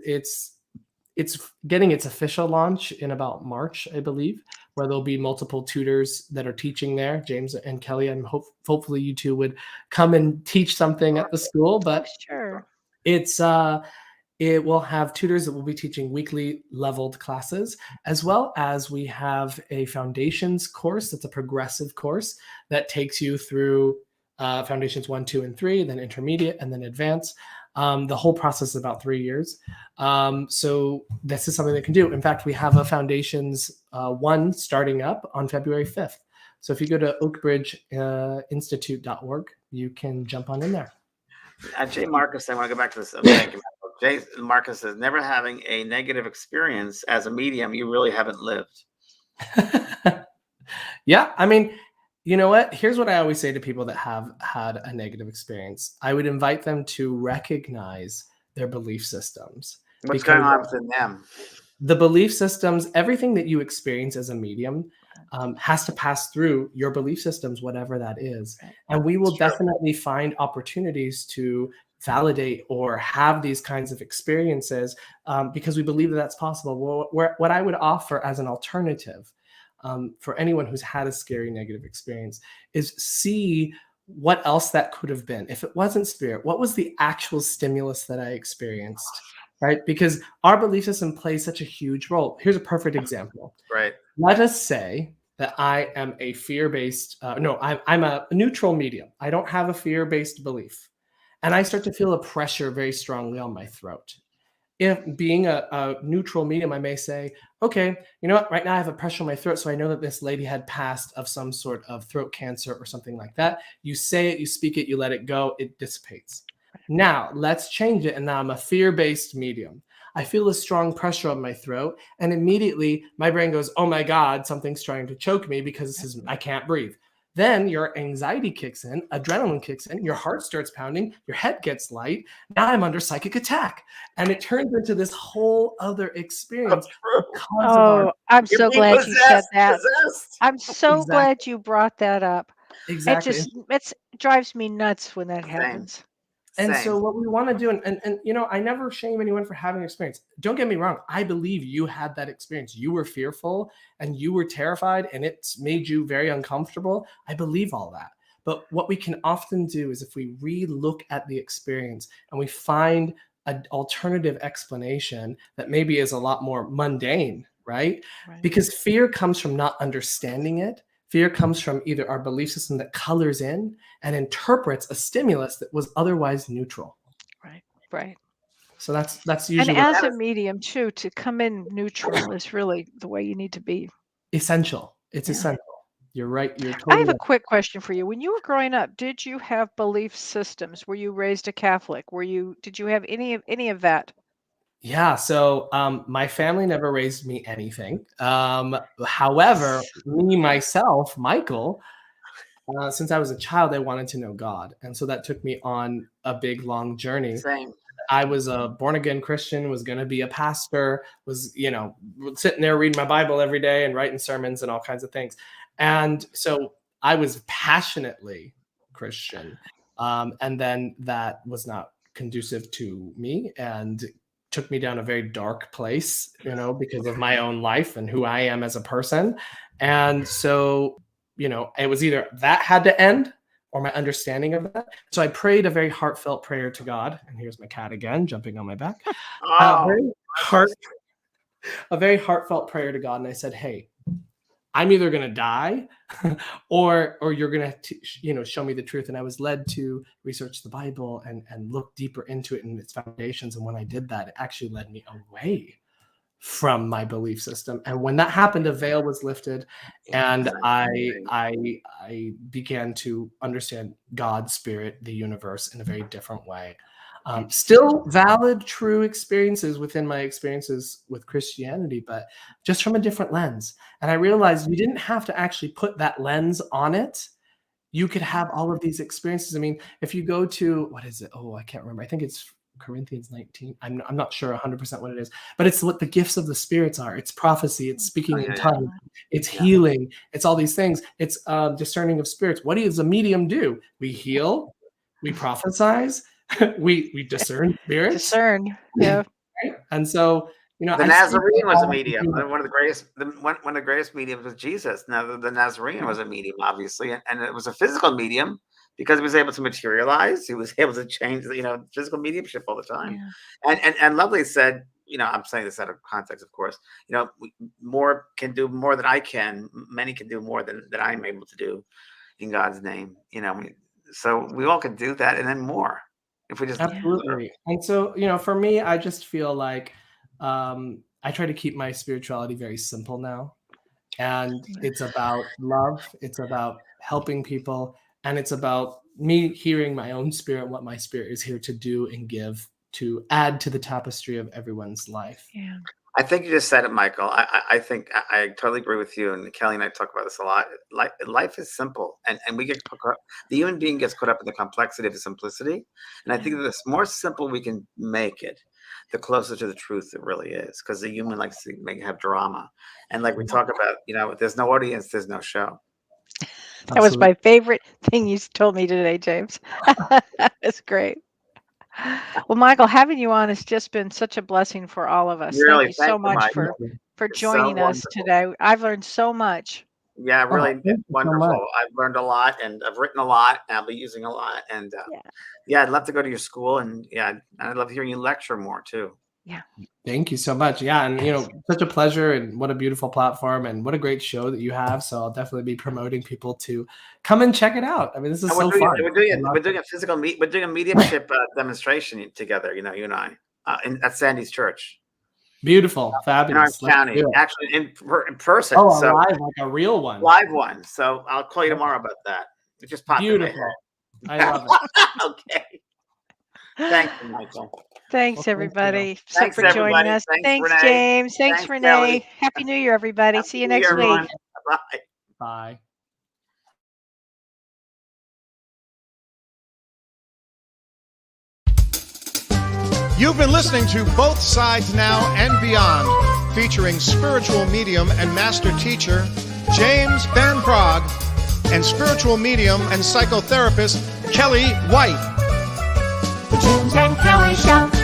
It's getting its official launch in about March, I believe, where there'll be multiple tutors that are teaching there. James and Kellee, and hopefully you two would come and teach something at the school. But Sure. it's it will have tutors that will be teaching weekly leveled classes, as well as we have a foundations course that's a progressive course that takes you through foundations 1, 2, and 3, then intermediate, and then advanced. The whole process is about 3 years. So this is something they can do. In fact, we have a foundations 1 starting up on February 5th. So if you go to oakbridgeinstitute.org, you can jump on in there. Jay Marcus, I want to go back to this. Thank you, Michael. Jay Marcus says, never having a negative experience as a medium, you really haven't lived. Yeah, I mean, you know what? Here's what I always say to people that have had a negative experience. I would invite them to recognize their belief systems. What's going on within them? The belief systems, everything that you experience as a medium has to pass through your belief systems, whatever that is. And we will definitely find opportunities to validate or have these kinds of experiences because we believe that that's possible. What I would offer as an alternative for anyone who's had a scary negative experience is see what else that could have been. If it wasn't spirit, what was the actual stimulus that I experienced? Right? Because our belief system plays such a huge role. Here's a perfect example. Right. Let us say that I am a fear-based, I'm a neutral medium. I don't have a fear-based belief. And I start to feel a pressure very strongly on my throat. If being a neutral medium, I may say, okay, you know what, right now I have a pressure on my throat, so I know that this lady had passed of some sort of throat cancer or something like that. You say it, you speak it, you let it go, it dissipates. Now, let's change it, and now I'm a fear-based medium. I feel a strong pressure on my throat, and immediately my brain goes, oh my God, something's trying to choke me because I can't breathe. Then your anxiety kicks in, adrenaline kicks in, your heart starts pounding, your head gets light. Now I'm under psychic attack. And it turns into this whole other experience. I'm so glad you said that. Possessed. I'm so glad you brought that up. Exactly. It drives me nuts when that happens. And so what we want to do, and you know, I never shame anyone for having an experience. Don't get me wrong. I believe you had that experience. You were fearful and you were terrified and it's made you very uncomfortable. I believe all that. But what we can often do is if we re-look at the experience and we find an alternative explanation that maybe is a lot more mundane, right? Because fear comes from not understanding it. Fear comes from either our belief system that colors in and interprets a stimulus that was otherwise neutral. Right. So that's usually. And as a medium too, to come in neutral is really the way you need to be. Essential. It's essential. You're right. You're totally I have a quick question for you. When you were growing up, did you have belief systems? Were you raised a Catholic? Did you have any of that? Yeah. So my family never raised me anything. However, me, myself, Michael, since I was a child, I wanted to know God. And so that took me on a big, long journey. Same. I was a born again Christian, was going to be a pastor, was, you know, sitting there reading my Bible every day and writing sermons and all kinds of things. And so I was passionately Christian. And then that was not conducive to me and took me down a very dark place, you know, because of my own life and who I am as a person. And so, you know, it was either that had to end or my understanding of that. So I prayed a very heartfelt prayer to God. And here's my cat again, jumping on my back. A very heartfelt prayer to God. And I said, hey, I'm either going to die or you're going to, you know, show me the truth. And I was led to research the Bible and look deeper into it and its foundations. And when I did that, it actually led me away from my belief system. And when that happened, a veil was lifted and I began to understand God, spirit, the universe in a very different way. Still valid, true experiences within my experiences with Christianity, but just from a different lens. And I realized you didn't have to actually put that lens on it. You could have all of these experiences. I mean, if you go to, what is it? Oh, I can't remember. I think it's Corinthians 19. I'm not sure 100% what it is, but it's what the gifts of the spirits are. It's prophecy. It's speaking in tongues. It's healing. It's all these things. It's discerning of spirits. What does a medium do? We heal. We prophesize. we discern spirits. Yeah. Right? And so, you know, the Nazarene was a medium. One of the greatest mediums was Jesus. Now, the Nazarene was a medium, obviously, and it was a physical medium because he was able to materialize. He was able to change, you know, physical mediumship all the time. Yeah. And Lovely said, you know, I'm saying this out of context, of course. You know, more can do more than I can. Many can do more than I'm able to do in God's name. You know, So we all could do that and then more if we just Absolutely. And so, for me, I just feel like I try to keep my spirituality very simple now. And it's about love. It's about helping people. And it's about me hearing my own spirit, what my spirit is here to do and give, to add to the tapestry of everyone's life. Yeah. I think you just said it, Michael. I think I totally agree with you. And Kellee and I talk about this a lot. Life is simple, and we get the human being gets caught up in the complexity of the simplicity. And I think that the more simple we can make it, the closer to the truth it really is. Because the human likes to have drama, and like we talk about, if there's no audience, there's no show. That was my favorite thing you told me today, James. That's great. Well, Michael, having you on has just been such a blessing for all of us. Really, Thank you so much for joining us today. I've learned so much. Yeah, really wonderful. I've learned a lot, and I've written a lot, and I'll be using a lot. And I'd love to go to your school, and I'd love hearing you lecture more too. Yeah. Thank you so much. Yeah. And, such a pleasure, and what a beautiful platform, and what a great show that you have. So I'll definitely be promoting people to come and check it out. I mean, this is so fun. We're doing a physical we're doing a mediumship demonstration together, you and I, at Sandy's church. Beautiful. Fabulous. In our county, actually in person. Oh, so live, like a real one. Live one. So I'll call you tomorrow about that. It just popped in my head. I love it. Okay. Thank you, Michael. Thanks, everybody, Thanks for joining us. Thanks, James. Thanks, Renee. Kellee. Happy New Year, everybody. See you next week. Bye. Bye. You've been listening to Both Sides Now and Beyond, featuring spiritual medium and master teacher James Van Praagh and spiritual medium and psychotherapist Kellee White. The James and Kellee Show.